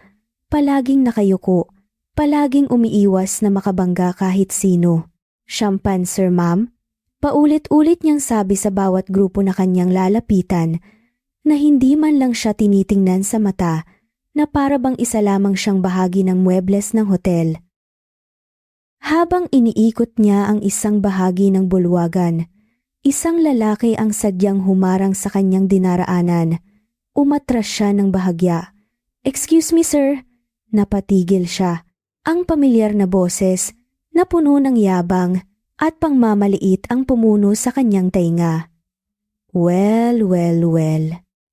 palaging nakayuko, palaging umiiwas na makabangga kahit sino. "Champagne, sir, ma'am?" Paulit-ulit niyang sabi sa bawat grupo na kanyang lalapitan na hindi man lang siya tinitingnan sa mata na para bang isa lamang siyang bahagi ng muebles ng hotel. Habang iniikot niya ang isang bahagi ng bulwagan, isang lalaki ang sadyang humarang sa kanyang dinaraanan. Umatras siya ng bahagya. "Excuse me, sir." Napatigil siya. Ang pamilyar na boses na puno ng yabang at pangmamaliit ang pumuno sa kanyang tainga. Well.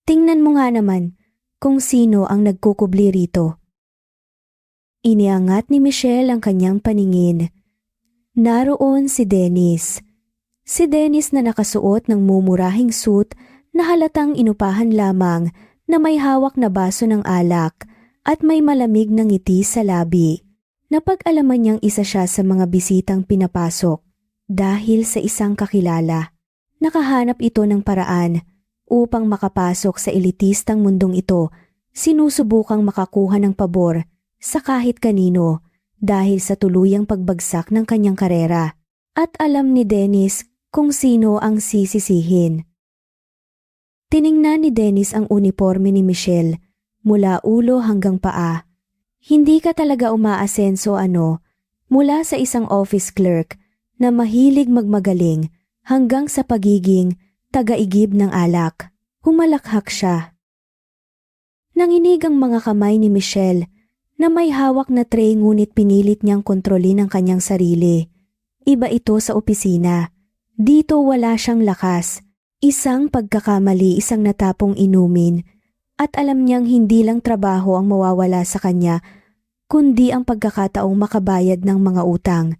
Tingnan mo nga naman kung sino ang nagkukubli rito." Iniangat ni Michelle ang kanyang paningin. Naroon si Dennis. Si Dennis na nakasuot ng mumurahing suit na halatang inupahan lamang na may hawak na baso ng alak at may malamig na ngiti sa labi. Napag-alaman niyang isa siya sa mga bisitang pinapasok dahil sa isang kakilala. Nakahanap ito ng paraan upang makapasok sa elitistang mundong ito, sinusubukang makakuha ng pabor sa kahit kanino dahil sa tuluyang pagbagsak ng kanyang karera. At alam ni Dennis kung sino ang sisisihin. Tiningnan ni Dennis ang uniforme ni Michelle mula ulo hanggang paa. Hindi ka talaga umaasenso mula sa isang office clerk na mahilig magmagaling hanggang sa pagiging taga-igib ng alak. Humalakhak siya. Nanginig ang mga kamay ni Michelle na may hawak na tray ngunit pinilit niyang kontrolin ang kanyang sarili. Iba ito sa opisina. Dito wala siyang lakas. Isang pagkakamali, isang natapong inumin, at alam niyang hindi lang trabaho ang mawawala sa kanya, kundi ang pagkakataong makabayad ng mga utang.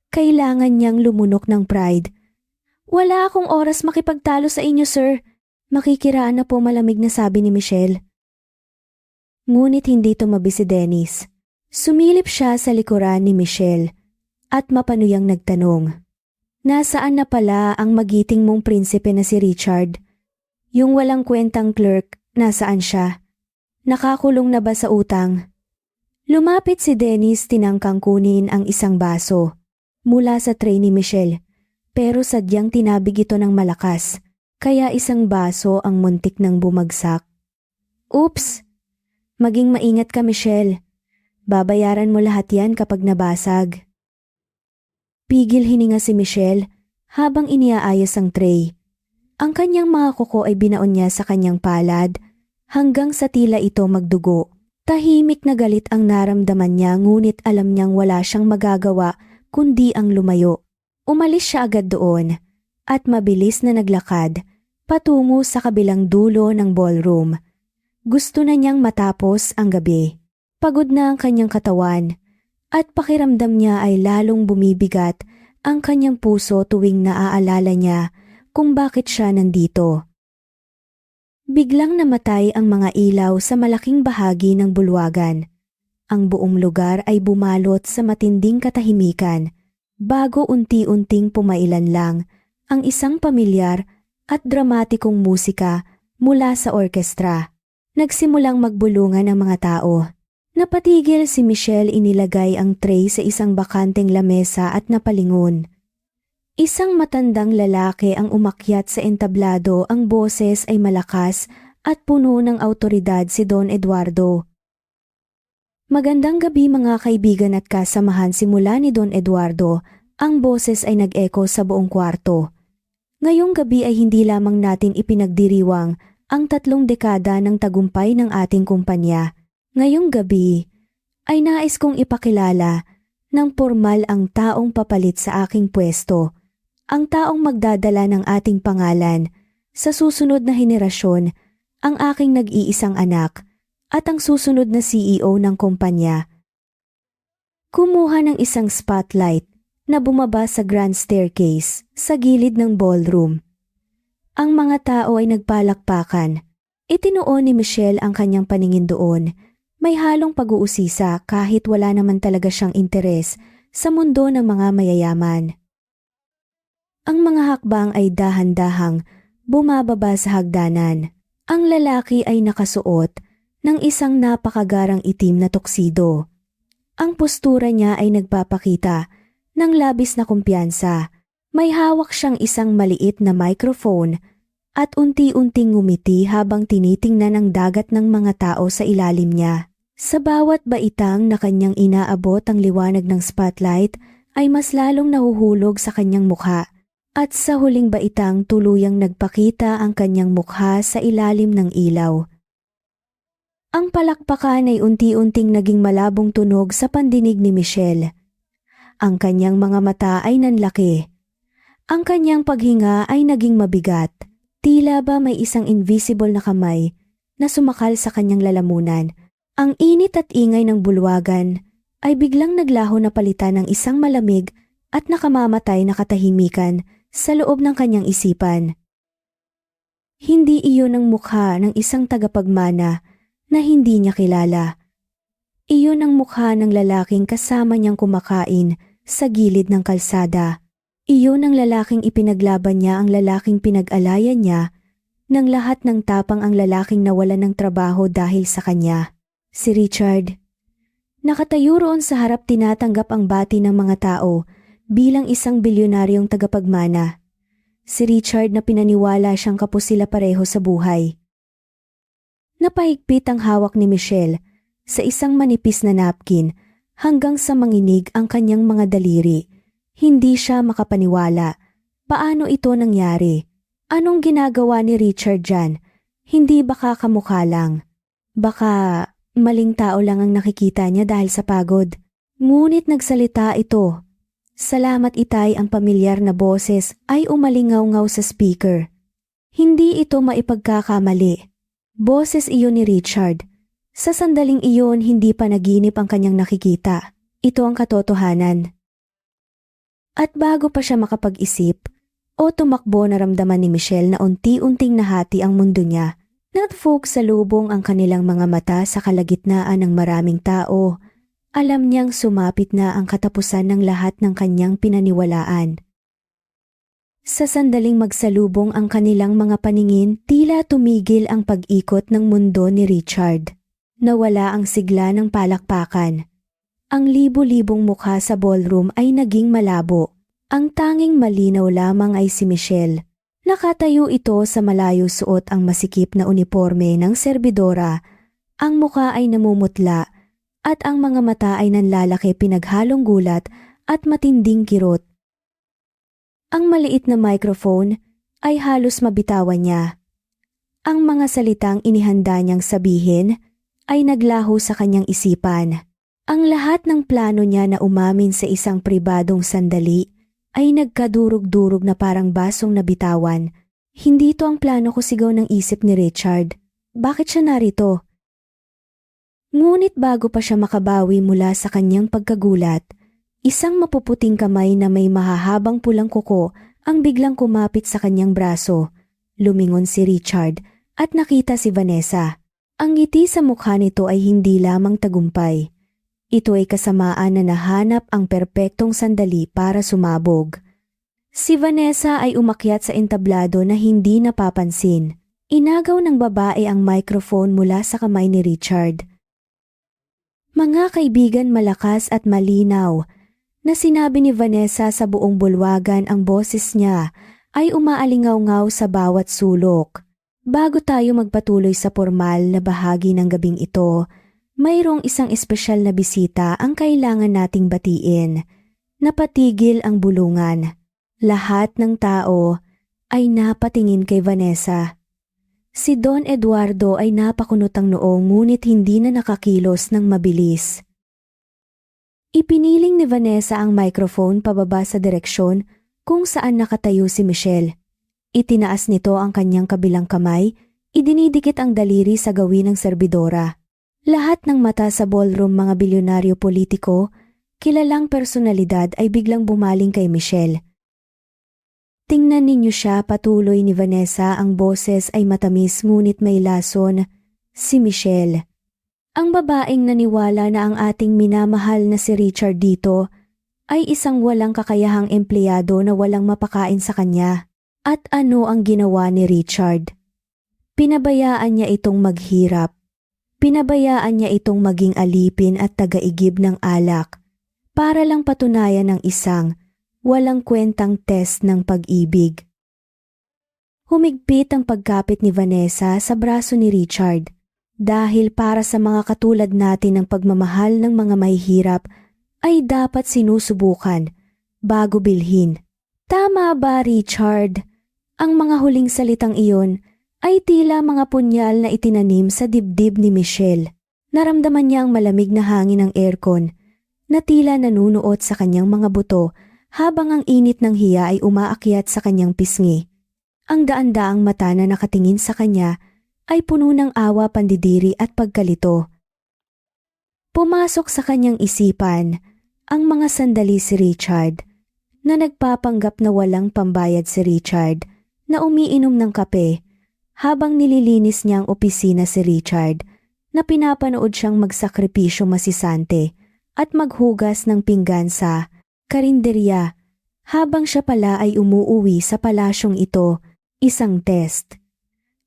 Kailangan niyang lumunok ng pride. "Wala akong oras makipagtalo sa inyo, sir." Makikiraan na po, malamig na sabi ni Michelle. Ngunit hindi tumabi si Dennis. Sumilip siya sa likuran ni Michelle at mapanuyang nagtanong. "Nasaan na pala ang magiting mong prinsipe na si Richard? Yung walang kwentang clerk, nasaan siya? Nakakulong na ba sa utang?" Lumapit si Dennis, tinangkang kunin ang isang baso mula sa tray ni Michelle, pero sadyang tinabig ito ng malakas, kaya isang baso ang muntik nang bumagsak. "Oops! Maging maingat ka, Michelle. Babayaran mo lahat yan kapag nabasag." Pigil hininga si Michelle habang iniaayos ang tray. Ang kanyang mga kuko ay binaon niya sa kanyang palad hanggang sa tila ito magdugo. Tahimik na galit ang naramdaman niya ngunit alam niyang wala siyang magagawa kundi ang lumayo. Umalis siya agad doon at mabilis na naglakad patungo sa kabilang dulo ng ballroom. Gusto na niyang matapos ang gabi. Pagod na ang kanyang katawan at pakiramdam niya ay lalong bumibigat ang kanyang puso tuwing naaalala niya kung bakit siya nandito. Biglang namatay ang mga ilaw sa malaking bahagi ng bulwagan. Ang buong lugar ay bumalot sa matinding katahimikan bago unti-unting pumailan lang ang isang pamilyar at dramatikong musika mula sa orkestra. Nagsimulang magbulungan ang mga tao. Napatigil si Michelle, inilagay ang tray sa isang bakanteng lamesa at napalingon. Isang matandang lalaki ang umakyat sa entablado, ang boses ay malakas at puno ng awtoridad, si Don Eduardo. Magandang gabi mga kaibigan at kasamahan. Simula ni Don Eduardo, ang boses ay nag-echo sa buong kwarto. Ngayong gabi ay hindi lamang natin ipinagdiriwang ang 3 dekada ng tagumpay ng ating kumpanya. Ngayong gabi ay nais kong ipakilala ng formal ang taong papalit sa aking pwesto, ang taong magdadala ng ating pangalan sa susunod na henerasyon, ang aking nag-iisang anak at ang susunod na CEO ng kumpanya. Kumuha ng isang spotlight na bumaba sa grand staircase sa gilid ng ballroom. Ang mga tao ay nagpalakpakan. Itinuon ni Michelle ang kanyang paningin doon. May halong pag-uusisa kahit wala naman talaga siyang interes sa mundo ng mga mayayaman. Ang mga hakbang ay dahan-dahang bumababa sa hagdanan. Ang lalaki ay nakasuot ng isang napakagarang itim na tuxedo. Ang postura niya ay nagpapakita ng labis na kumpiyansa. May hawak siyang isang maliit na microphone at unti-unting ngumiti habang tinitingnan ang dagat ng mga tao sa ilalim niya. Sa bawat baitang na kanyang inaabot, ang liwanag ng spotlight ay mas lalong nahuhulog sa kanyang mukha. At sa huling baitang tuluyang nagpakita ang kanyang mukha sa ilalim ng ilaw. Ang palakpakan ay unti-unting naging malabong tunog sa pandinig ni Michelle. Ang kanyang mga mata ay nanlaki. Ang kanyang paghinga ay naging mabigat. Tila ba may isang invisible na kamay na sumakal sa kanyang lalamunan. Ang init at ingay ng bulwagan ay biglang naglaho na palitan ng isang malamig at nakamamatay na katahimikan sa loob ng kanyang isipan. Hindi iyon ang mukha ng isang tagapagmana na hindi niya kilala. Iyon ang mukha ng lalaking kasama niyang kumakain sa gilid ng kalsada. Iyon ang lalaking ipinaglaban niya, ang lalaking pinag-alayan niya ng lahat ng tapang, ang lalaking nawalan ng trabaho dahil sa kanya. Si Richard. Nakatayo roon sa harap, tinatanggap ang bati ng mga tao bilang isang bilyonaryong tagapagmana. Si Richard na pinaniwala siyang kapos sila pareho sa buhay. Napahigpit ang hawak ni Michelle sa isang manipis na napkin hanggang sa manginig ang kanyang mga daliri. Hindi siya makapaniwala. Paano ito nangyari? Anong ginagawa ni Richard dyan? Hindi baka kamukha lang? Baka maling tao lang ang nakikita niya dahil sa pagod. Ngunit nagsalita ito. Salamat itay, ang pamilyar na boses ay umalingaw-ngaw sa speaker. Hindi ito maipagkakamali. Boses iyon ni Richard. Sa sandaling iyon, hindi pa naginip ang kanyang nakikita. Ito ang katotohanan. At bago pa siya makapag-isip o tumakbo, naramdaman ni Michelle na unti-unting nahati ang mundo niya. Nag-focus sa lubong ang kanilang mga mata sa kalagitnaan ng maraming tao. Alam niyang sumapit na ang katapusan ng lahat ng kanyang pinaniwalaan. Sa sandaling magsalubong ang kanilang mga paningin, tila tumigil ang pag-ikot ng mundo ni Richard. Nawala ang sigla ng palakpakan. Ang libo-libong mukha sa ballroom ay naging malabo. Ang tanging malinaw lamang ay si Michelle. Nakatayo ito sa malayo, suot ang masikip na uniforme ng serbidora. Ang mukha ay namumutla at ang mga mata ay nanlalaki, pinaghalong gulat at matinding kirot. Ang maliit na microphone ay halos mabitawan niya. Ang mga salitang inihanda niyang sabihin ay naglaho sa kanyang isipan. Ang lahat ng plano niya na umamin sa isang pribadong sandali ay nagkadurog-durog na parang basong nabitawan. Hindi ito ang plano ko, sigaw ng isip ni Richard. Bakit siya narito? Ngunit bago pa siya makabawi mula sa kanyang pagkagulat, isang mapuputing kamay na may mahahabang pulang kuko ang biglang kumapit sa kanyang braso. Lumingon si Richard at nakita si Vanessa. Ang ngiti sa mukha nito ay hindi lamang tagumpay. Ito ay kasamaan na nahanap ang perpektong sandali para sumabog. Si Vanessa ay umakyat sa entablado na hindi napapansin. Inagaw ng babae ang microphone mula sa kamay ni Richard. Mga kaibigan, malakas at malinaw na sinabi ni Vanessa sa buong bulwagan, ang boses niya ay umaalingaw-ngaw sa bawat sulok. Bago tayo magpatuloy sa formal na bahagi ng gabing ito, mayroong isang espesyal na bisita ang kailangan nating batiin. Napatigil ang bulungan. Lahat ng tao ay napatingin kay Vanessa. Si Don Eduardo ay napakunotang noo ngunit hindi na nakakilos ng mabilis. Ipiniling ni Vanessa ang microphone pababa sa direksyon kung saan nakatayo si Michelle. Itinaas nito ang kanyang kabilang kamay, idinidikit ang daliri sa gawin ng serbidora. Lahat ng mata sa ballroom, mga bilyonaryo, politiko, kilalang personalidad ay biglang bumaling kay Michelle. Tingnan ninyo siya, patuloy ni Vanessa, ang boses ay matamis ngunit may lason. Si Michelle. Ang babaeng naniwala na ang ating minamahal na si Richard dito ay isang walang kakayahang empleyado na walang mapakain sa kanya. At ano ang ginawa ni Richard? Pinabayaan niya itong maghirap. Pinabayaan niya itong maging alipin at tagaigib ng alak para lang patunayan ng isang walang kwentang test ng pag-ibig. Humigpit ang pagkapit ni Vanessa sa braso ni Richard dahil para sa mga katulad natin ang pagmamahal ng mga mahihirap ay dapat sinusubukan bago bilhin. Tama ba, Richard? Ang mga huling salitang iyon ay tila mga punyal na itinanim sa dibdib ni Michelle. Naramdaman niya ang malamig na hangin ng aircon na tila nanunuot sa kanyang mga buto habang ang init ng hiya ay umaakyat sa kanyang pisngi. Ang daan-daang mata na nakatingin sa kanya ay puno ng awa, pandidiri at pagkalito. Pumasok sa kanyang isipan ang mga sandali si Richard, na nagpapanggap na walang pambayad si Richard, na umiinom ng kape habang nililinis niya ang opisina si Richard, na pinapanood siyang magsakripisyo masisante at maghugas ng pinggan sa karinderya habang siya pala ay umuuwi sa palasyong ito, isang test.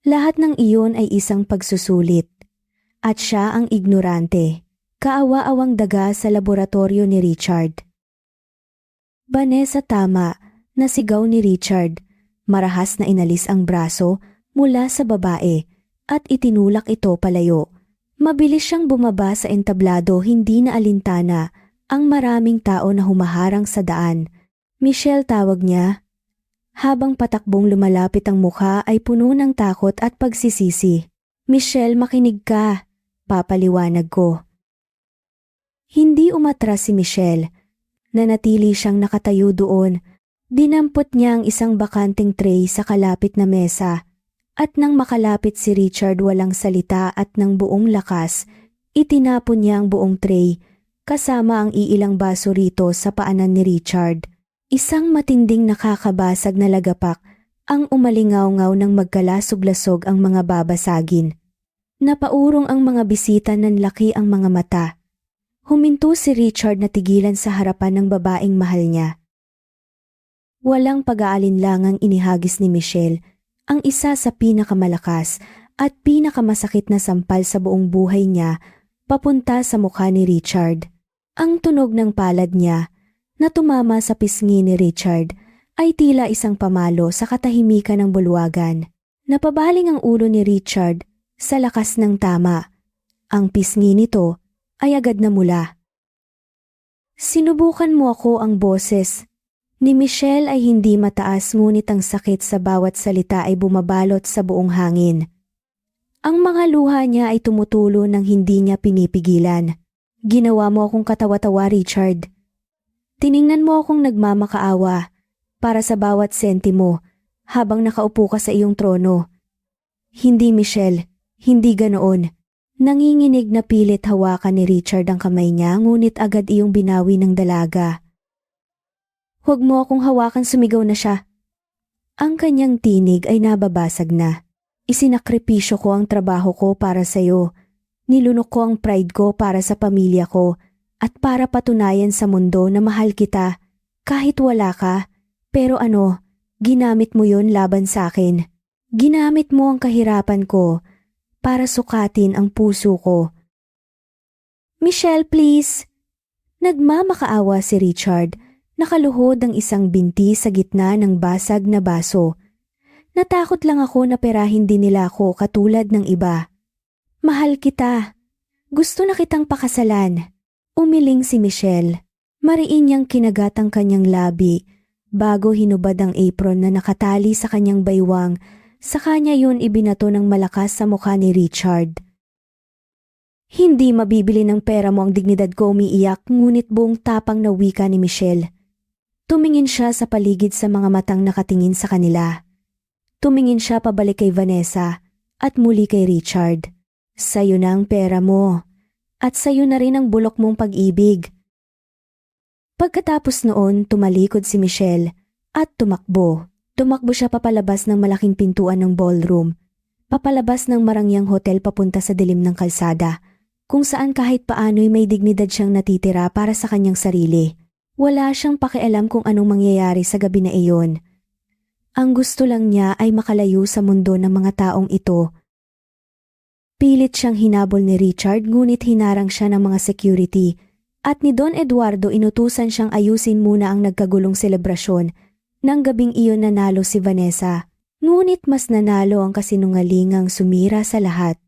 Lahat ng iyon ay isang pagsusulit. At siya ang ignorante, kaawa-awang daga sa laboratorio ni Richard. Vanessa, tama, nasigaw ni Richard. Marahas na inalis ang braso mula sa babae at itinulak ito palayo. Mabilis siyang bumaba sa entablado, hindi na alintana ang maraming tao na humaharang sa daan. Michelle, tawag niya. Habang patakbong lumalapit, ang mukha ay puno ng takot at pagsisisi. Michelle, makinig ka, papaliwanag ko. Hindi umatras si Michelle. Nanatili siyang nakatayo doon. Dinampot niya ang isang bakanteng tray sa kalapit na mesa. At nang makalapit si Richard, walang salita at ng buong lakas, itinapon niya ang buong tray kasama ang iilang baso rito sa paanan ni Richard. Isang matinding nakakabasag na lagapak ang umalingaw-ngaw ng magkalasog-lasog ang mga babasagin. Napaurong ang mga bisita, nanlaki ang mga mata. Huminto si Richard na tigilan sa harapan ng babaeng mahal niya. Walang pag-aalinlangang inihagis ni Michelle ang isa sa pinakamalakas at pinakamasakit na sampal sa buong buhay niya papunta sa mukha ni Richard. Ang tunog ng palad niya na tumama sa pisngi ni Richard ay tila isang pamalo sa katahimikan ng bulwagan. Napabaling ang ulo ni Richard sa lakas ng tama. Ang pisngi nito ay agad namula. Sinubukan mo ako, ang boses ni Michelle ay hindi mataas ngunit ang sakit sa bawat salita ay bumabalot sa buong hangin. Ang mga luha niya ay tumutulo nang hindi niya pinipigilan. Ginawa mo akong katawa-tawa, Richard. Tiningnan mo akong nagmamakaawa para sa bawat sentimo habang nakaupo ka sa iyong trono. Hindi, Michelle, hindi ganoon. Nanginginig na pilit hawakan ni Richard ang kamay niya ngunit agad iyong binawi ng dalaga. Huwag mo akong hawakan, sumigaw na siya. Ang kanyang tinig ay nababasag na. Isinakripisyo ko ang trabaho ko para sa iyo. Nilunok ko ang pride ko para sa pamilya ko at para patunayan sa mundo na mahal kita kahit wala ka. Pero ginamit mo yun laban sa akin. Ginamit mo ang kahirapan ko para sukatin ang puso ko. Michelle, please. Nagmamakaawa si Richard. Nakaluhod ang isang binti sa gitna ng basag na baso. Natakot lang ako na perahin din nila ako katulad ng iba. Mahal kita. Gusto na kitang pakasalan. Umiling si Michelle. Mariin niyang kinagat ang kanyang labi bago hinubad ang apron na nakatali sa kanyang baywang. Sa kanya yun ibinato ng malakas sa mukha ni Richard. Hindi mabibili ng pera mo ang dignidad ko, umiiyak, ngunit buong tapang na wika ni Michelle. Tumingin siya sa paligid sa mga matang nakatingin sa kanila. Tumingin siya pabalik kay Vanessa at muli kay Richard. Sa'yo na ang pera mo at sa'yo na rin ang bulok mong pag-ibig. Pagkatapos noon, tumalikod si Michelle at tumakbo. Tumakbo siya papalabas ng malaking pintuan ng ballroom, papalabas ng marangyang hotel papunta sa dilim ng kalsada, kung saan kahit paano'y may dignidad siyang natitira para sa kanyang sarili. Wala siyang pakialam kung anong mangyayari sa gabi na iyon. Ang gusto lang niya ay makalayo sa mundo ng mga taong ito. Pilit siyang hinabol ni Richard ngunit hinarang siya ng mga security at ni Don Eduardo inutusan siyang ayusin muna ang nagkagulong selebrasyon. Nang gabing iyon nanalo si Vanessa, ngunit mas nanalo ang kasinungalingang sumira sa lahat.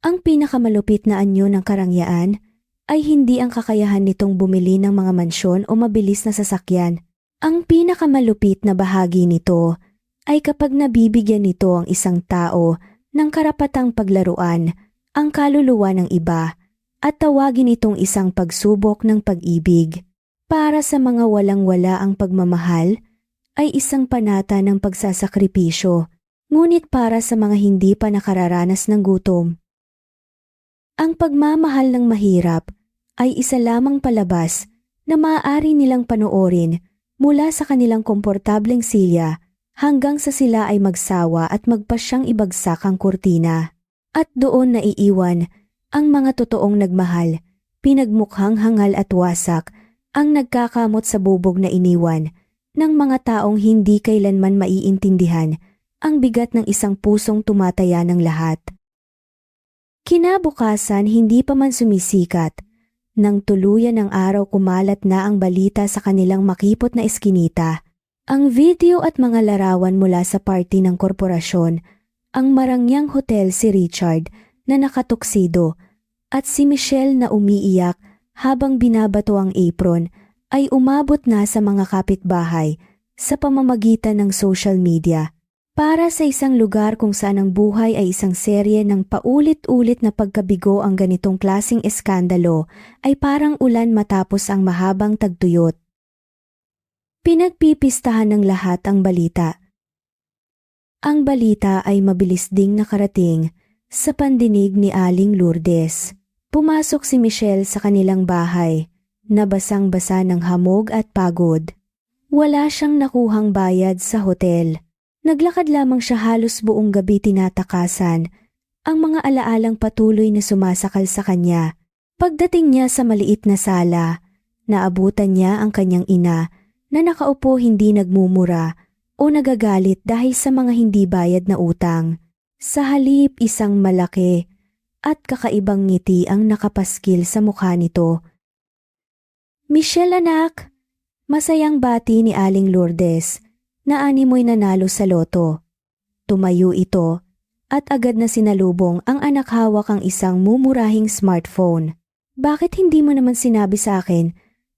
Ang pinakamalupit na anyo ng karangyaan ay hindi ang kakayahan nitong bumili ng mga mansyon o mabilis na sasakyan. Ang pinakamalupit na bahagi nito ay kapag nabibigyan nito ang isang tao ng karapatang paglaruan ang kaluluwa ng iba at tawagin itong isang pagsubok ng pag-ibig. Para sa mga walang-wala ang pagmamahal ay isang panata ng pagsasakripisyo, ngunit para sa mga hindi pa nakararanas ng gutom. Ang pagmamahal ng mahirap ay isa lamang palabas na maaari nilang panoorin mula sa kanilang komportableng silya hanggang sa sila ay magsawa at magpasyang ibagsak ang kurtina. At doon naiiwan ang mga totoong nagmahal, pinagmukhang hangal at wasak, ang nagkakamot sa bubog na iniwan ng mga taong hindi kailanman maiintindihan ang bigat ng isang pusong tumataya ng lahat. Kinabukasan hindi pa man sumisikat, nang tuluyan ng araw kumalat na ang balita sa kanilang makipot na eskinita, ang video at mga larawan mula sa party ng korporasyon, ang marangyang hotel si Richard na nakatuksido at si Michelle na umiiyak habang binabato ang apron ay umabot na sa mga kapitbahay sa pamamagitan ng social media. Para sa isang lugar kung saan ang buhay ay isang serye ng paulit-ulit na pagkabigo, ang ganitong klasing eskandalo ay parang ulan matapos ang mahabang tagtuyot. Pinagpipistahan ng lahat ang balita. Ang balita ay mabilis ding nakarating sa pandinig ni Aling Lourdes. Pumasok si Michelle sa kanilang bahay, nabasang-basa ng hamog at pagod. Wala siyang nakuhang bayad sa hotel. Naglakad lamang siya halos buong gabi tinatakasan ang mga alaalang patuloy na sumasakal sa kanya. Pagdating niya sa maliit na sala, naabutan niya ang kanyang ina na nakaupo hindi nagmumura o nagagalit dahil sa mga hindi bayad na utang. Sa halip isang malaki at kakaibang ngiti ang nakapaskil sa mukha nito. "Michelle anak!" Masayang bati ni Aling Lourdes na animoy nanalo sa loto. Tumayo ito at agad na sinalubong ang anak, hawak ang isang mumurahing smartphone. "Bakit hindi mo naman sinabi sa akin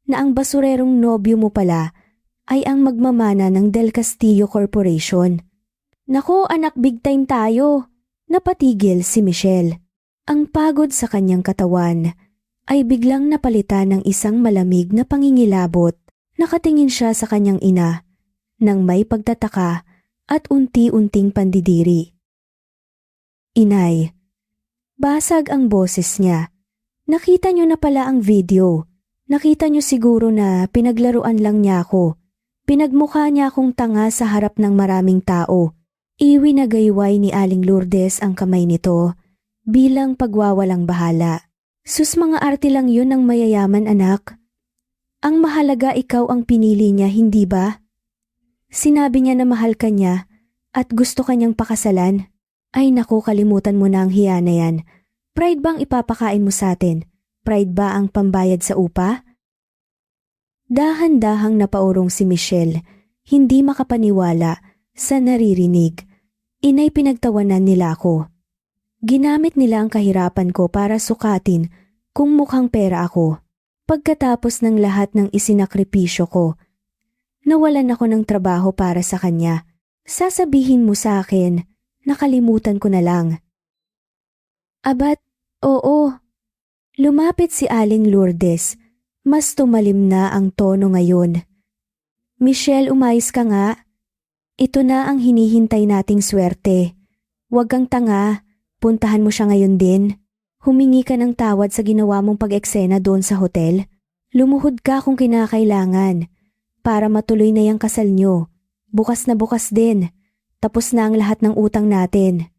na ang basurerong nobyo mo pala ay ang magmamana ng Del Castillo Corporation?" "Naku anak, big time tayo!" Napatigil si Michelle. Ang pagod sa kanyang katawan ay biglang napalitan ng isang malamig na pangingilabot. Nakatingin siya sa kanyang ina nang may pagtataka at unti-unting pandidiri. "Inay." Basag ang boses niya. "Nakita niyo na pala ang video. Nakita niyo siguro na pinaglaruan lang niya ako. Pinagmukha niya akong tanga sa harap ng maraming tao." Iwinagayway ni Aling Lourdes ang kamay nito bilang pagwawalang bahala. Sus, mga arte lang yun ng mayayaman, anak. Ang mahalaga ikaw ang pinili niya, hindi ba? Sinabi niya na mahal ka niya at gusto kanyang pakasalan. Ay naku, kalimutan mo na ang hiya na yan. Pride bang ipapakain mo sa atin? Pride ba ang pambayad sa upa? Dahan-dahang napaurong si Michelle, hindi makapaniwala sa naririnig. Inay, pinagtawanan nila ako. Ginamit nila ang kahirapan ko para sukatin kung mukhang pera ako. Pagkatapos ng lahat ng isinakripisyo ko, nawalan ako ng trabaho para sa kanya. Sasabihin mo sa akin, nakalimutan ko na lang. Abat, oo. Lumapit si Aling Lourdes. Mas tumalim na ang tono ngayon. Michelle, umayos ka nga. Ito na ang hinihintay nating swerte. Huwag kang tanga. Puntahan mo siya ngayon din. Humingi ka ng tawad sa ginawa mong pag-eksena doon sa hotel. Lumuhod ka kung kinakailangan. Para matuloy na yung kasal nyo. Bukas na bukas din. Tapos na ang lahat ng utang natin.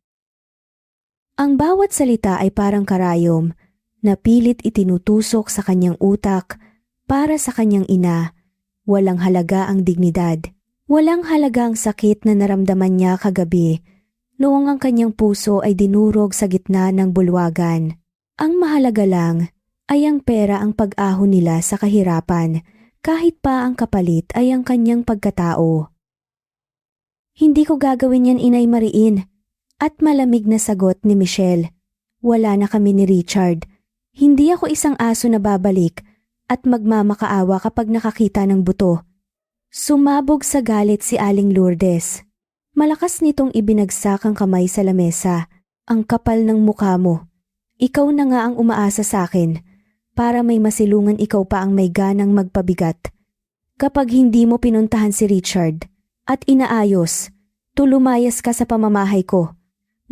Ang bawat salita ay parang karayom na pilit itinutusok sa kanyang utak para sa kanyang ina. Walang halaga ang dignidad. Walang halaga ang sakit na naramdaman niya kagabi noong ang kanyang puso ay dinurog sa gitna ng bulwagan. Ang mahalaga lang ay ang pera, ang pag-ahon nila sa kahirapan, kahit pa ang kapalit ay ang kanyang pagkatao. Hindi ko gagawin yan, Inay Mariin. At malamig na sagot ni Michelle. Wala na kami ni Richard. Hindi ako isang aso na babalik at magmamakaawa kapag nakakita ng buto. Sumabog sa galit si Aling Lourdes. Malakas nitong ibinagsak ang kamay sa lamesa. Ang kapal ng mukha mo. Ikaw na nga ang umaasa sa akin. Para may masilungan, ikaw pa ang may ganang magpabigat. Kapag hindi mo pinuntahan si Richard at inaayos, tulumayas ka sa pamamahay ko.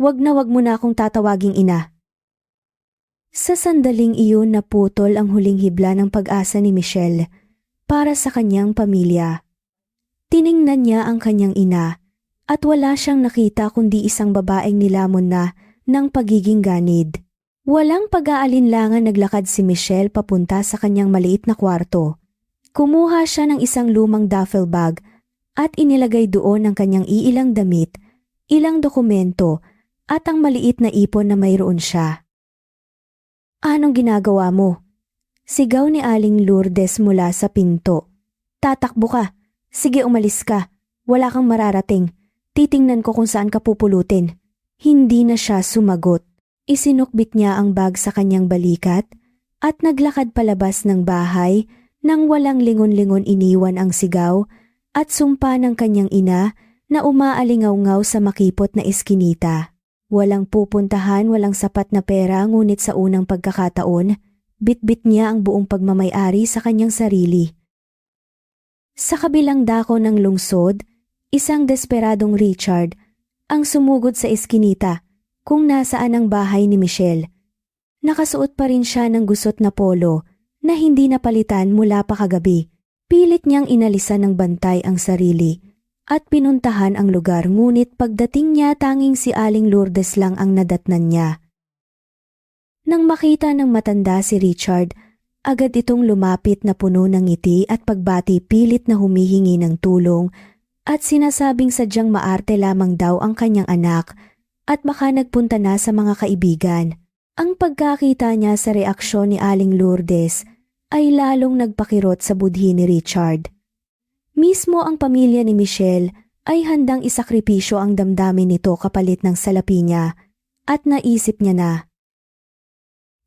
Wag na wag mo na akong tatawaging ina. Sa sandaling iyon naputol ang huling hibla ng pag-asa ni Michelle para sa kanyang pamilya. Tiningnan niya ang kanyang ina at wala siyang nakita kundi isang babaeng nilamon na ng pagiging ganid. Walang pag-aalinlangan naglakad si Michelle papunta sa kanyang maliit na kwarto. Kumuha siya ng isang lumang duffel bag at inilagay doon ang kanyang iilang damit, ilang dokumento at ang maliit na ipon na mayroon siya. Anong ginagawa mo? Sigaw ni Aling Lourdes mula sa pinto. Tatakbo ka. Sige, umalis ka. Wala kang mararating. Titingnan ko kung saan ka pupulutin. Hindi na siya sumagot. Isinukbit niya ang bag sa kanyang balikat at naglakad palabas ng bahay nang walang lingon-lingon iniwan ang sigaw at sumpa ng kanyang ina na umaalingaw-ngaw sa makipot na eskinita. Walang pupuntahan, walang sapat na pera, ngunit sa unang pagkakataon, bitbit niya ang buong pagmamay-ari sa kanyang sarili. Sa kabilang dako ng lungsod, isang desperadong Richard ang sumugod sa eskinita kung nasaan ang bahay ni Michelle. Nakasuot pa rin siya ng gusot na polo na hindi napalitan mula pa kagabi. Pilit niyang inalisan ng bantay ang sarili at pinuntahan ang lugar, ngunit pagdating niya tanging si Aling Lourdes lang ang nadatnan niya. Nang makita ng matanda si Richard, agad itong lumapit na puno ng ngiti at pagbati, pilit na humihingi ng tulong at sinasabing sadyang maarte lamang daw ang kanyang anak at baka nagpunta na sa mga kaibigan. Ang pagkakita niya sa reaksyon ni Aling Lourdes ay lalong nagpakirot sa budhi ni Richard. Mismo ang pamilya ni Michelle ay handang isakripisyo ang damdamin nito kapalit ng salapi niya at naisip niya na,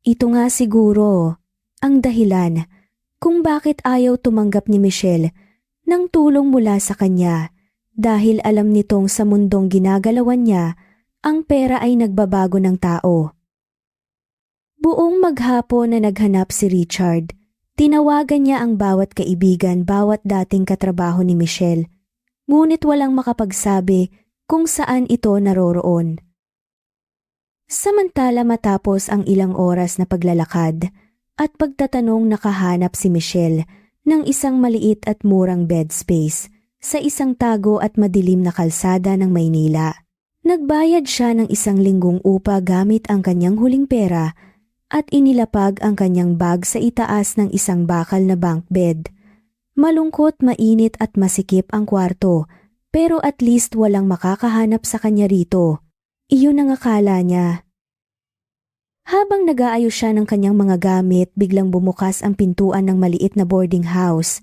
ito nga siguro ang dahilan kung bakit ayaw tumanggap ni Michelle ng tulong mula sa kanya, dahil alam nitong sa mundong ginagalawan niya, ang pera ay nagbabago ng tao. Buong maghapon na naghanap si Richard, tinawagan niya ang bawat kaibigan, bawat dating katrabaho ni Michelle, ngunit walang makapagsabi kung saan ito naroroon. Samantala matapos ang ilang oras na paglalakad at pagtatanong, nakahanap si Michelle ng isang maliit at murang bed space sa isang tago at madilim na kalsada ng Maynila. Nagbayad siya ng 1 linggong upa gamit ang kanyang huling pera at inilapag ang kanyang bag sa itaas ng isang bakal na bunk bed. Malungkot, mainit at masikip ang kwarto, pero at least walang makakahanap sa kanya rito. Iyon ang akala niya. Habang nag-aayos siya ng kanyang mga gamit, biglang bumukas ang pintuan ng maliit na boarding house.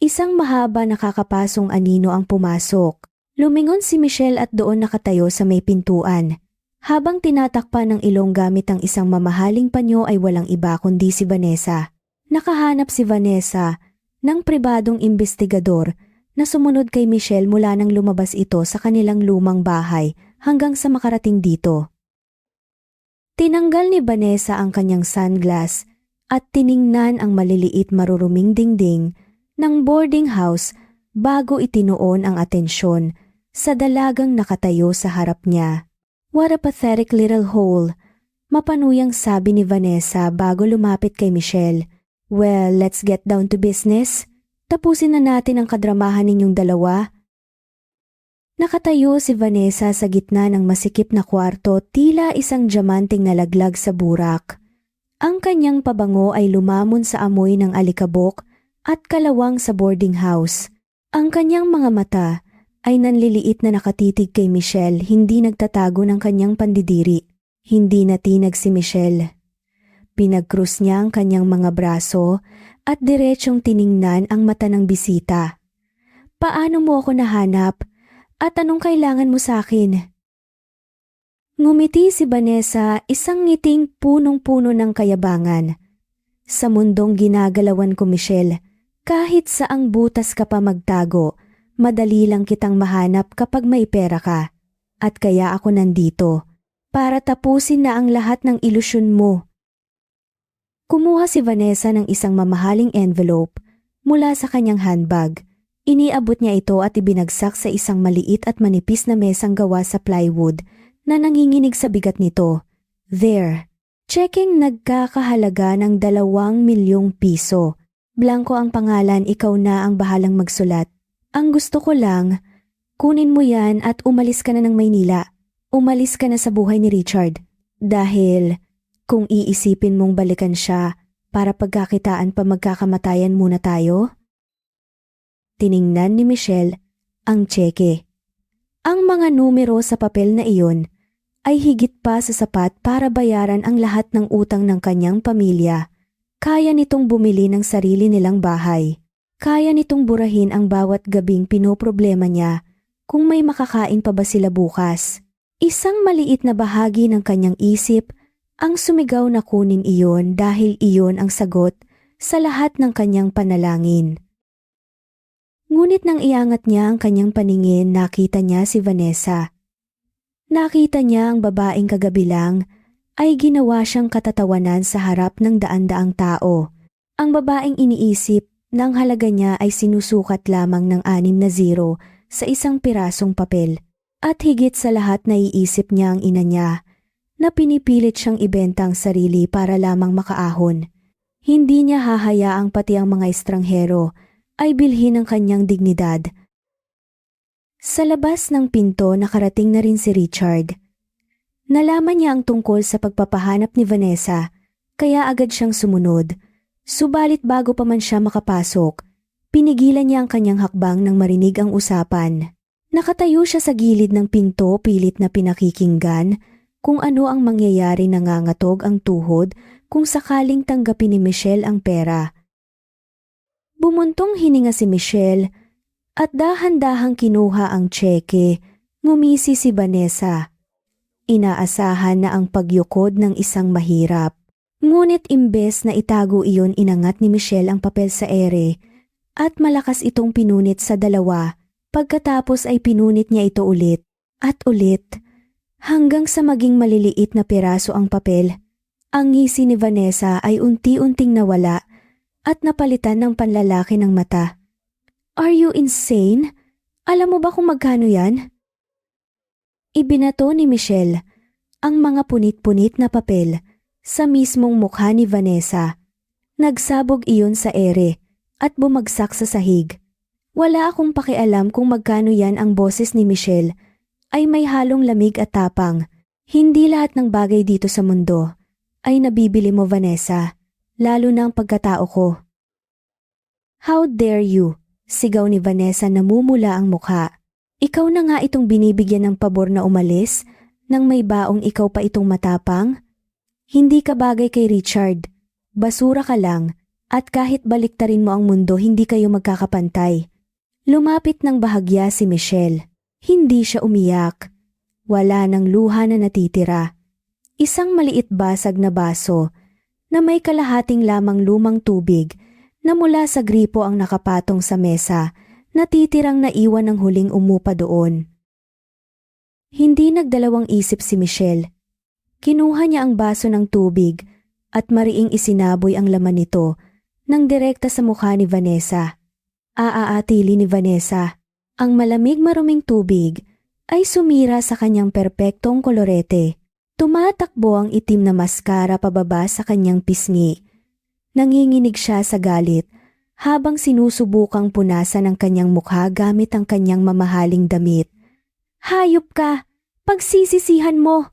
Isang mahaba na kakapasong anino ang pumasok. Lumingon si Michelle at doon nakatayo sa may pintuan. Habang tinatakpan ng ilong gamit ang isang mamahaling panyo ay walang iba kundi si Vanessa. Nakahanap si Vanessa ng pribadong investigador na sumunod kay Michelle mula nang lumabas ito sa kanilang lumang bahay hanggang sa makarating dito. Tinanggal ni Vanessa ang kanyang sunglass at tiningnan ang maliliit maruruming dingding ng boarding house bago itinuon ang atensyon sa dalagang nakatayo sa harap niya. "What a pathetic little hole," mapanuyang sabi ni Vanessa bago lumapit kay Michelle. "Well, let's get down to business. Tapusin na natin ang kadramahan ninyong dalawa." Nakatayo si Vanessa sa gitna ng masikip na kwarto, tila isang diamanting nalaglag sa burak. Ang kanyang pabango ay lumamon sa amoy ng alikabok at kalawang sa boarding house. Ang kanyang mga mata ay nanliliit na nakatitig kay Michelle, hindi nagtatago ng kanyang pandidiri. Hindi natinag si Michelle. Pinagkrus niya ang kanyang mga braso at diretsong tiningnan ang mata ng bisita. "Paano mo ako nahanap? At anong kailangan mo sa akin?" Ngumiti si Vanessa, isang ngiting punong-puno ng kayabangan. "Sa mundong ginagalawan ko, Michelle, kahit saang butas ka pa magtago, madali lang kitang mahanap kapag may pera ka. At kaya ako nandito, para tapusin na ang lahat ng ilusyon mo." Kumuha si Vanessa ng isang mamahaling envelope mula sa kanyang handbag. Iniabot niya ito at ibinagsak sa isang maliit at manipis na mesang gawa sa plywood na nanginginig sa bigat nito. "There, checking nagkakahalaga ng 2,000,000 piso. Blanko ang pangalan, ikaw na ang bahalang magsulat. Ang gusto ko lang, kunin mo yan at umalis ka na ng Maynila. Umalis ka na sa buhay ni Richard. Dahil kung iisipin mong balikan siya para pagkakitaan pa magkakamatayan muna tayo." Tiningnan ni Michelle ang tseke. Ang mga numero sa papel na iyon ay higit pa sa sapat para bayaran ang lahat ng utang ng kanyang pamilya. Kaya nitong bumili ng sarili nilang bahay. Kaya nitong burahin ang bawat gabing pinoproblema niya kung may makakain pa ba sila bukas. Isang maliit na bahagi ng kanyang isip ang sumigaw na kunin iyon dahil iyon ang sagot sa lahat ng kanyang panalangin. Ngunit nang iangat niya ang kanyang paningin, nakita niya si Vanessa. Nakita niya ang babaeng kagabi lang ay ginawa siyang katatawanan sa harap ng daan-daang tao. Ang babaeng iniisip na ang halaga niya ay sinusukat lamang ng 6 na zero sa isang pirasong papel. At higit sa lahat naiisip niya ang ina niya na pinipilit siyang ibenta ang sarili para lamang makaahon. Hindi niya hahayaang pati ang mga estranghero ay bilhin ang kanyang dignidad. Sa labas ng pinto nakarating na rin si Richard. Nalaman niya ang tungkol sa pagpapahanap ni Vanessa, kaya agad siyang sumunod. Subalit bago pa man siya makapasok, pinigilan niya ang kanyang hakbang nang marinig ang usapan. Nakatayo siya sa gilid ng pinto, pilit na pinakikinggan kung ano ang mangyayari. Nangangatog ang tuhod kung sakaling tanggapin ni Michelle ang pera. Bumuntong hininga si Michelle at dahan-dahang kinuha ang tseke. Ngumisi si Vanessa. Inaasahan na ang pagyukod ng isang mahirap. Ngunit imbes na itago iyon, inangat ni Michelle ang papel sa ere at malakas itong pinunit sa dalawa. Pagkatapos ay pinunit niya ito ulit at ulit hanggang sa maging maliliit na piraso ang papel. Ang ngisi ni Vanessa ay unti-unting nawala at napalitan ng panlalaki ng mata. "Are you insane? Alam mo ba kung magkano yan?" Ibinato ni Michelle ang mga punit-punit na papel sa mismong mukha ni Vanessa. Nagsabog iyon sa ere at bumagsak sa sahig. Wala akong pakialam kung magkano yan. Ang boses ni Michelle ay may halong lamig at tapang. Hindi lahat ng bagay dito sa mundo ay nabibili mo, Vanessa, lalo na ang pagkatao ko. How dare you? Sigaw ni Vanessa namumula ang mukha. Ikaw na nga itong binibigyan ng pabor na umalis, nang may baong ikaw pa itong matapang? Hindi ka bagay kay Richard. Basura ka lang, at kahit baliktarin mo ang mundo hindi kayo magkakapantay. Lumapit ng bahagya si Michelle. Hindi siya umiyak. Wala nang luha na natitira. Isang maliit basag na baso na may kalahating lamang lumang tubig na mula sa gripo ang nakapatong sa mesa, natitirang naiwan ng huling umupa doon. Hindi nagdalawang isip si Michelle. Kinuha niya ang baso ng tubig at mariing isinaboy ang laman nito nang direkta sa mukha ni Vanessa. Aaatili ni Vanessa. Ang malamig maruming tubig ay sumira sa kanyang perpektong kolorete. Tumatakbo ang itim na maskara pababa sa kanyang pisngi. Nanginginig siya sa galit habang sinusubukang punasan ang kanyang mukha gamit ang kanyang mamahaling damit. Hayop ka! Pagsisisihan mo!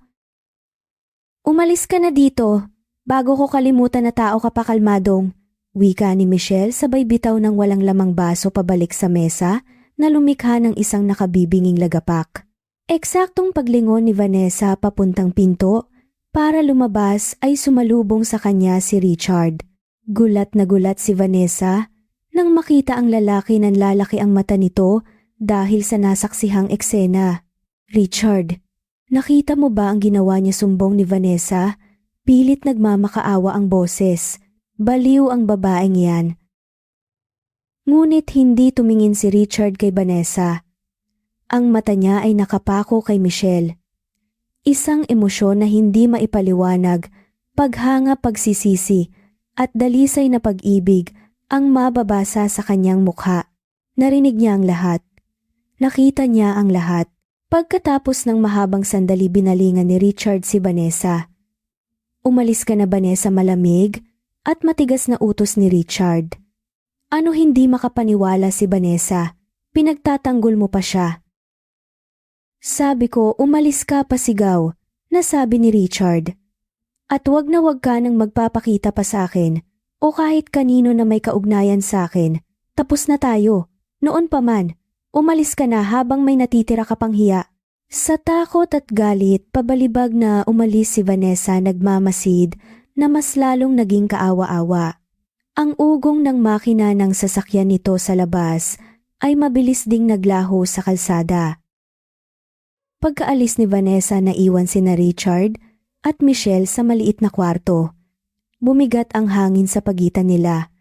Umalis ka na dito, bago ko kalimutan na tao ka pa, kalmadong. Wika ni Michelle sabay bitaw ng walang lamang baso pabalik sa mesa na lumikha ng isang nakabibinging lagapak. Eksaktong paglingon ni Vanessa papuntang pinto para lumabas ay sumalubong sa kanya si Richard. Gulat na gulat si Vanessa nang makita ang lalaki na lalaki ang mata nito dahil sa nasaksihang eksena. Richard, nakita mo ba ang ginawa niya, sumbong ni Vanessa? Pilit nagmamakaawa ang boses. Baliw ang babaeng yan. Ngunit hindi tumingin si Richard kay Vanessa. Ang mata niya ay nakapako kay Michelle. Isang emosyon na hindi maipaliwanag, paghanga, pagsisisi, at dalisay na pag-ibig ang mababasa sa kanyang mukha. Narinig niya ang lahat. Nakita niya ang lahat. Pagkatapos ng mahabang sandali binalingan ni Richard si Vanessa. Umalis ka na, Vanessa, malamig at matigas na utos ni Richard. Ano, hindi makapaniwala si Vanessa? Pinagtatanggol mo pa siya. Sabi ko, umalis ka, pasigaw, nasabi ni Richard. At wag na wag ka nang magpapakita pa sa akin o kahit kanino na may kaugnayan sa akin. Tapos na tayo. Noon pa man, umalis ka na habang may natitira ka pang hiya. Sa takot at galit, pabalibag na umalis si Vanessa, nagmamasid na mas lalong naging kaawa-awa. Ang ugong ng makina ng sasakyan nito sa labas ay mabilis ding naglaho sa kalsada. Pagkaalis ni Vanessa, naiwan sina Richard at Michelle sa maliit na kwarto. Bumigat ang hangin sa pagitan nila.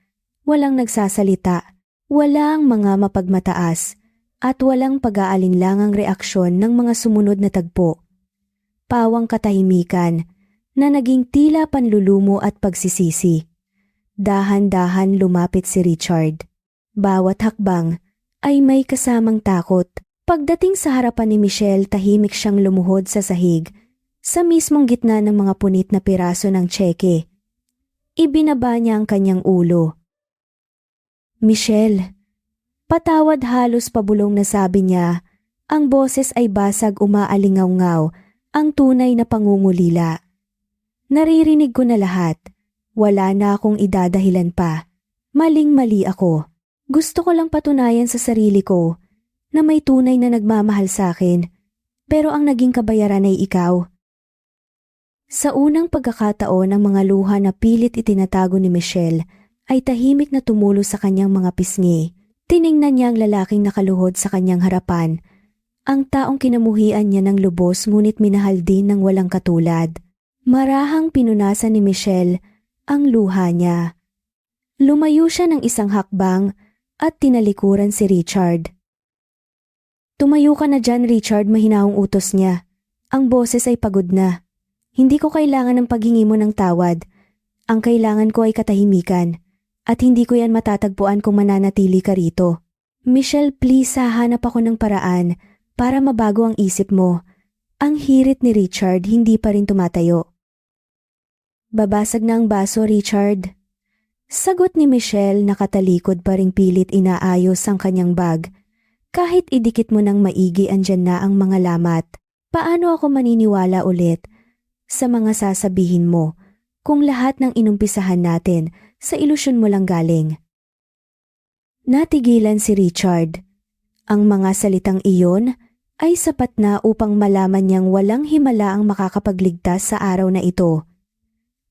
Walang nagsasalita, walang mga mapagmataas, at walang pag-aalinlangang reaksyon ng mga sumunod na tagpo. Pawang katahimikan na naging tila panlulumo at pagsisisi. Dahan-dahan lumapit si Richard. Bawat hakbang ay may kasamang takot. Pagdating sa harapan ni Michelle, tahimik siyang lumuhod sa sahig, sa mismong gitna ng mga punit na piraso ng tseke. Ibinaba niya ang kanyang ulo. Michelle, patawad, halos pabulong na sabi niya. Ang boses ay basag, umaalingaw-ngaw, ang tunay na pangungulila. Naririnig ko na lahat. Wala na akong idadahilan pa. Maling-mali ako. Gusto ko lang patunayan sa sarili ko na may tunay na nagmamahal sa akin, pero ang naging kabayaran ay ikaw. Sa unang pagkakataon, ang mga luha na pilit itinatago ni Michelle ay tahimik na tumulo sa kanyang mga pisngi. Tiningnan niya ang lalaking nakaluhod sa kanyang harapan, ang taong kinamuhian niya ng lubos ngunit minahal din ng walang katulad. Marahang pinunasan ni Michelle ang luha niya. Lumayo siya ng isang hakbang at tinalikuran si Richard. Tumayo ka na dyan, Richard, mahinahong utos niya. Ang boses ay pagod na. Hindi ko kailangan ng paghingi mo ng tawad. Ang kailangan ko ay katahimikan. At hindi ko yan matatagpuan kung mananatili ka rito. Michelle, please, hahanap ako ng paraan para mabago ang isip mo. Ang hirit ni Richard hindi pa rin tumatayo. Babasag na ang baso, Richard. Sagot ni Michelle, nakatalikod pa ring pilit inaayos ang kanyang bag. Kahit idikit mo ng maigi, andyan na ang mga lamat. Paano ako maniniwala ulit sa mga sasabihin mo kung lahat ng inumpisahan natin sa ilusyon mo lang galing. Natigilan si Richard. Ang mga salitang iyon ay sapat na upang malaman niyang walang himala ang makakapagligtas sa araw na ito.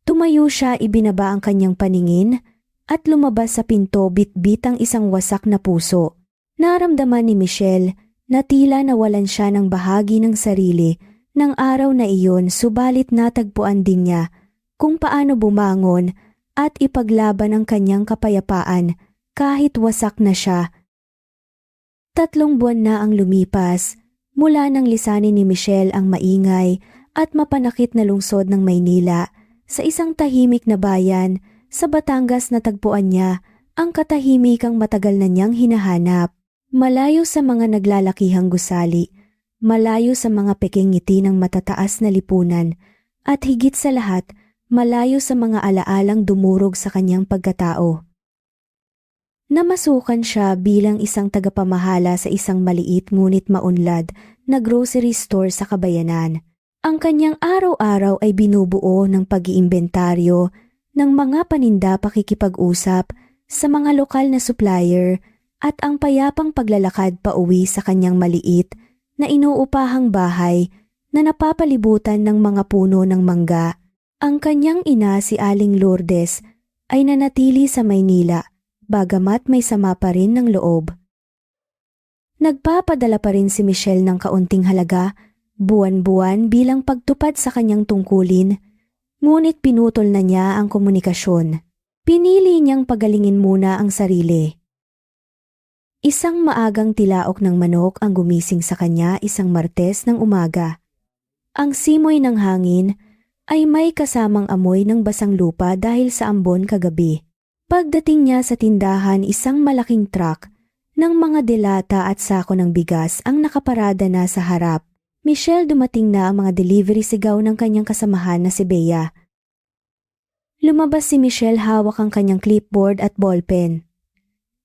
Tumayo siya, ibinaba ang kanyang paningin at lumabas sa pinto, bitbit ang isang wasak na puso. Naramdaman ni Michelle na tila nawalan siya ng bahagi ng sarili ng araw na iyon, subalit natagpuan din niya kung paano bumangon at ipaglaban ang kanyang kapayapaan kahit wasak na siya. 3 buwan na ang lumipas mula nang lisanin ni Michelle ang maingay at mapanakit na lungsod ng Maynila. Sa isang tahimik na bayan sa Batangas natagpuan niya ang katahimikang matagal na niyang hinahanap. Malayo sa mga naglalakihang gusali, malayo sa mga peking ngiti ng matataas na lipunan, at higit sa lahat, malayo sa mga alaalang dumurog sa kanyang pagkatao. Namasukan siya bilang isang tagapamahala sa isang maliit ngunit maunlad na grocery store sa Kabayanan. Ang kanyang araw-araw ay binubuo ng pag-iimbentaryo ng mga paninda, pakikipag-usap sa mga lokal na supplier at ang payapang paglalakad pa uwi sa kanyang maliit na inuupahang bahay na napapalibutan ng mga puno ng mangga. Ang kanyang ina, si Aling Lourdes, ay nanatili sa Maynila, bagamat may sama pa rin ng loob. Nagpapadala pa rin si Michelle ng kaunting halaga, buwan-buwan bilang pagtupad sa kanyang tungkulin, ngunit pinutol na niya ang komunikasyon. Pinili niyang pagalingin muna ang sarili. Isang maagang tilaok ng manok ang gumising sa kanya isang Martes ng umaga. Ang simoy ng hangin ay may kasamang amoy ng basang lupa dahil sa ambon kagabi. Pagdating niya sa tindahan, isang malaking truck ng mga delata at sako ng bigas ang nakaparada na sa harap. Michelle, dumating na ang mga delivery, sigaw ng kanyang kasamahan na si Bea. Lumabas si Michelle, hawak ang kanyang clipboard at ballpen.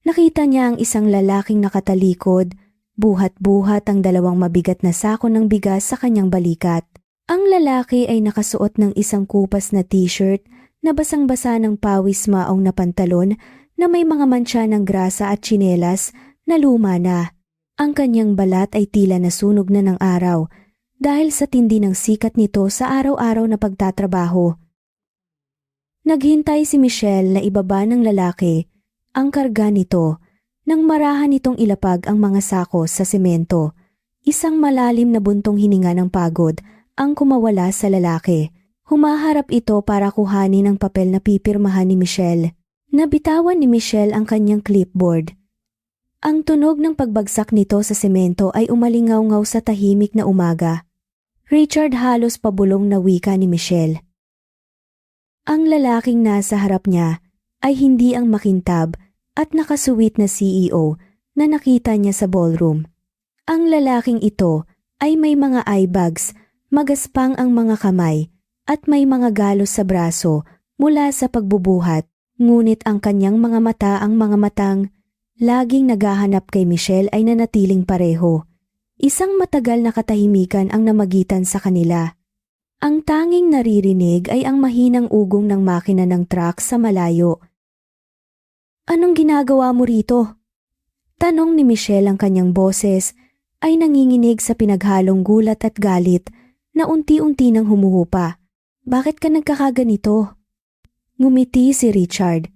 Nakita niya ang isang lalaking nakatalikod, buhat-buhat ang 2 mabigat na sako ng bigas sa kanyang balikat. Ang lalaki ay nakasuot ng isang kupas na t-shirt na basang-basa ng pawis, maong na pantalon na may mga mantsa ng grasa at tsinelas na luma na. Ang kanyang balat ay tila nasunog na ng araw dahil sa tindi ng sikat nito sa araw-araw na pagtatrabaho. Naghintay si Michelle na ibaba ng lalaki ang karga nito nang marahan nitong ilapag ang mga sako sa semento. Isang malalim na buntong hininga ng pagod ang kumawala sa lalaki. Humaharap ito para kuhanin ang papel na pipirmahan ni Michelle. Nabitawan ni Michelle ang kanyang clipboard. Ang tunog ng pagbagsak nito sa semento ay umalingaw-ngaw sa tahimik na umaga. Richard, halos pabulong na wika ni Michelle. Ang lalaking nasa harap niya ay hindi ang makintab at nakasuwit na CEO na nakita niya sa ballroom. Ang lalaking ito ay may mga eye bags, magaspang ang mga kamay at may mga galos sa braso mula sa pagbubuhat, ngunit ang kanyang mga mata, ang mga matang laging naghahanap kay Michelle, ay nanatiling pareho. Isang matagal na katahimikan ang namagitan sa kanila. Ang tanging naririnig ay ang mahinang ugong ng makina ng truck sa malayo. "Anong ginagawa mo rito?" Tanong ni Michelle. Ang kanyang boses ay nanginginig sa pinaghalong gulat at galit na unti-unti nang humuhupa. "Bakit ka nagkakaganito?" Ngumiti si Richard,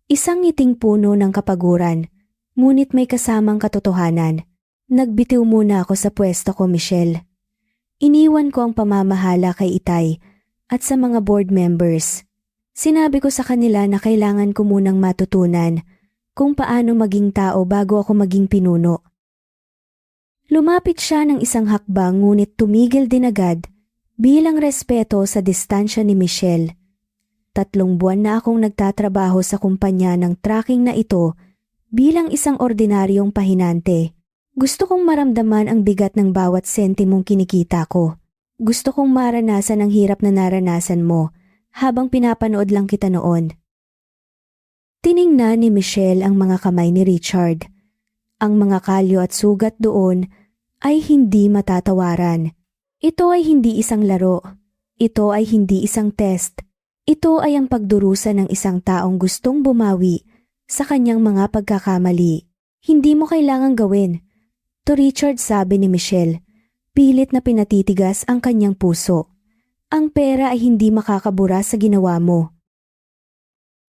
isang ngiting puno ng kapaguran, ngunit may kasamang katotohanan. "Nagbitiw muna ako sa pwesto ko, Michelle. Iniwan ko ang pamamahala kay Itay at sa mga board members. Sinabi ko sa kanila na kailangan ko munang matutunan kung paano maging tao bago ako maging pinuno." Lumapit siya ng isang hakbang, ngunit tumigil din agad bilang respeto sa distansya ni Michelle. 3 buwan na akong nagtatrabaho sa kumpanya ng tracking na ito bilang isang ordinaryong pahinante. Gusto kong maramdaman ang bigat ng bawat sentimong kinikita ko. Gusto kong maranasan ang hirap na naranasan mo habang pinapanood lang kita noon. Tiningnan ni Michelle ang mga kamay ni Richard. Ang mga kalyo at sugat doon ay hindi matatawaran. Ito ay hindi isang laro. Ito ay hindi isang test. Ito ay ang pagdurusa ng isang taong gustong bumawi sa kanyang mga pagkakamali. Hindi mo kailangang gawin. To Richard, sabi ni Michelle, pilit na pinatitigas ang kanyang puso. Ang pera ay hindi makakabura sa ginawa mo.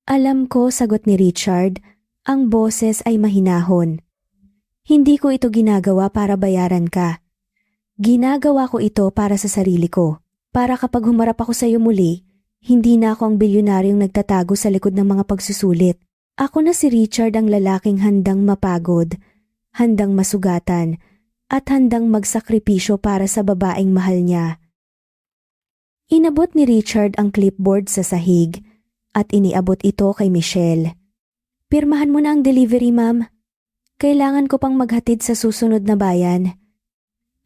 Alam ko, sagot ni Richard, ang boses ay mahinahon. Hindi ko ito ginagawa para bayaran ka. Ginagawa ko ito para sa sarili ko. Para kapag humarap ako sa iyo muli, hindi na ako ang bilyonaryong nagtatago sa likod ng mga pagsusulit. Ako na si Richard, ang lalaking handang mapagod, handang masugatan, at handang magsakripisyo para sa babaeng mahal niya. Inabot ni Richard ang clipboard sa sahig at iniabot ito kay Michelle. Pirmahan mo na ang delivery, ma'am. Kailangan ko pang maghatid sa susunod na bayan.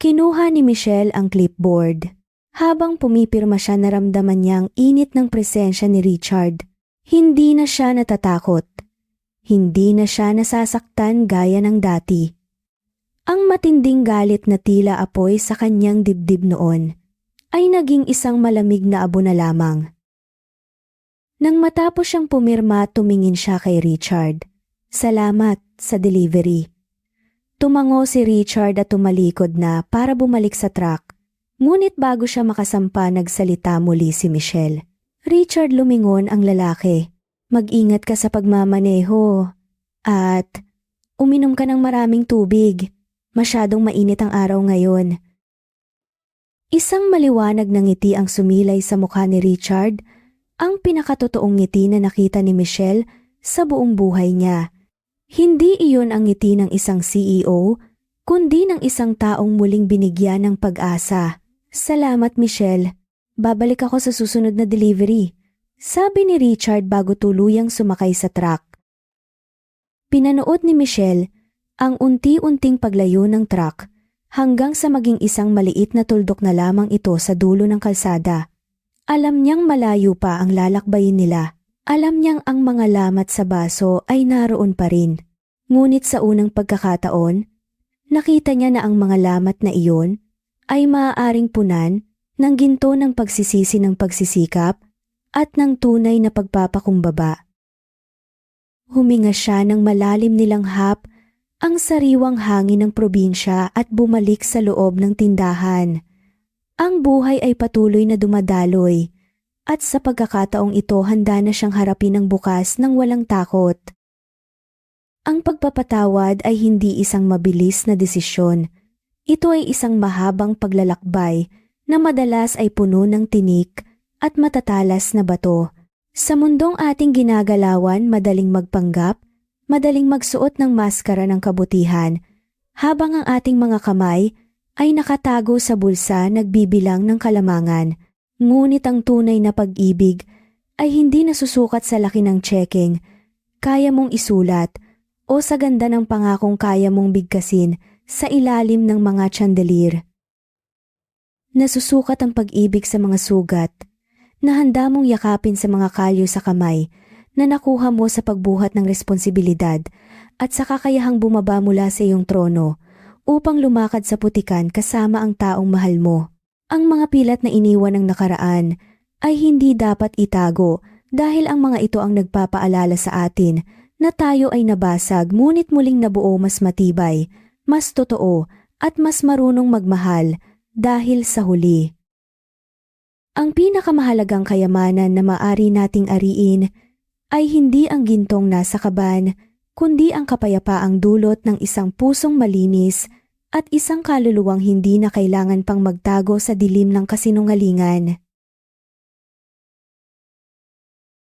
Kinuha ni Michelle ang clipboard. Habang pumipirma siya, naramdaman niya ang init ng presensya ni Richard. Hindi na siya natatakot. Hindi na siya nasasaktan gaya ng dati. Ang matinding galit na tila apoy sa kanyang dibdib noon ay naging isang malamig na abo na lamang. Nang matapos siyang pumirma, tumingin siya kay Richard. Salamat sa delivery. Tumango si Richard at tumalikod na para bumalik sa truck. Ngunit bago siya makasampa, nagsalita muli si Michelle. Richard, lumingon ang lalaki. Mag-ingat ka sa pagmamaneho. At uminom ka ng maraming tubig. Masyadong mainit ang araw ngayon. Isang maliwanag na ngiti ang sumilay sa mukha ni Richard, ang pinakatotoong ngiti na nakita ni Michelle sa buong buhay niya. Hindi iyon ang ngiti ng isang CEO, kundi ng isang taong muling binigyan ng pag-asa. Salamat, Michelle. Babalik ako sa susunod na delivery, sabi ni Richard bago tuluyang sumakay sa truck. Pinanood ni Michelle ang unti-unting paglayo ng truck hanggang sa maging isang maliit na tuldok na lamang ito sa dulo ng kalsada. Alam niyang malayo pa ang lalakbayin nila. Alam niyang ang mga lamat sa baso ay naroon pa rin. Ngunit sa unang pagkakataon, nakita niya na ang mga lamat na iyon ay maaaring punan ng ginto ng pagsisisi ng pagsisikap at ng tunay na pagpapakumbaba. Huminga siya ng malalim nilanghap ang sariwang hangin ng probinsya at bumalik sa loob ng tindahan. Ang buhay ay patuloy na dumadaloy at sa pagkakataong ito handa na siyang harapin ang bukas ng walang takot. Ang pagpapatawad ay hindi isang mabilis na desisyon. Ito ay isang mahabang paglalakbay na madalas ay puno ng tinik at matatalas na bato. Sa mundong ating ginagalawan, madaling magpanggap, madaling magsuot ng maskara ng kabutihan, habang ang ating mga kamay ay nakatago sa bulsa nagbibilang ng kalamangan. Ngunit ang tunay na pag-ibig ay hindi nasusukat sa laki ng checking, kaya mong isulat, o sa ganda ng pangakong kaya mong bigkasin sa ilalim ng mga chandelier. Nasusukat ang pag-ibig sa mga sugat na handa mong yakapin sa mga kalyo sa kamay na nakuha mo sa pagbuhat ng responsibilidad at sa kakayahang bumaba mula sa iyong trono upang lumakad sa putikan kasama ang taong mahal mo. Ang mga pilat na iniwan ng nakaraan ay hindi dapat itago dahil ang mga ito ang nagpapaalala sa atin na tayo ay nabasag ngunit muling nabuo mas matibay, mas totoo at mas marunong magmahal dahil sa huli. Ang pinakamahalagang kayamanan na maaari nating ariin ay hindi ang gintong nasa kaban, kundi ang kapayapaang dulot ng isang pusong malinis at isang kaluluwang hindi na kailangan pang magtago sa dilim ng kasinungalingan.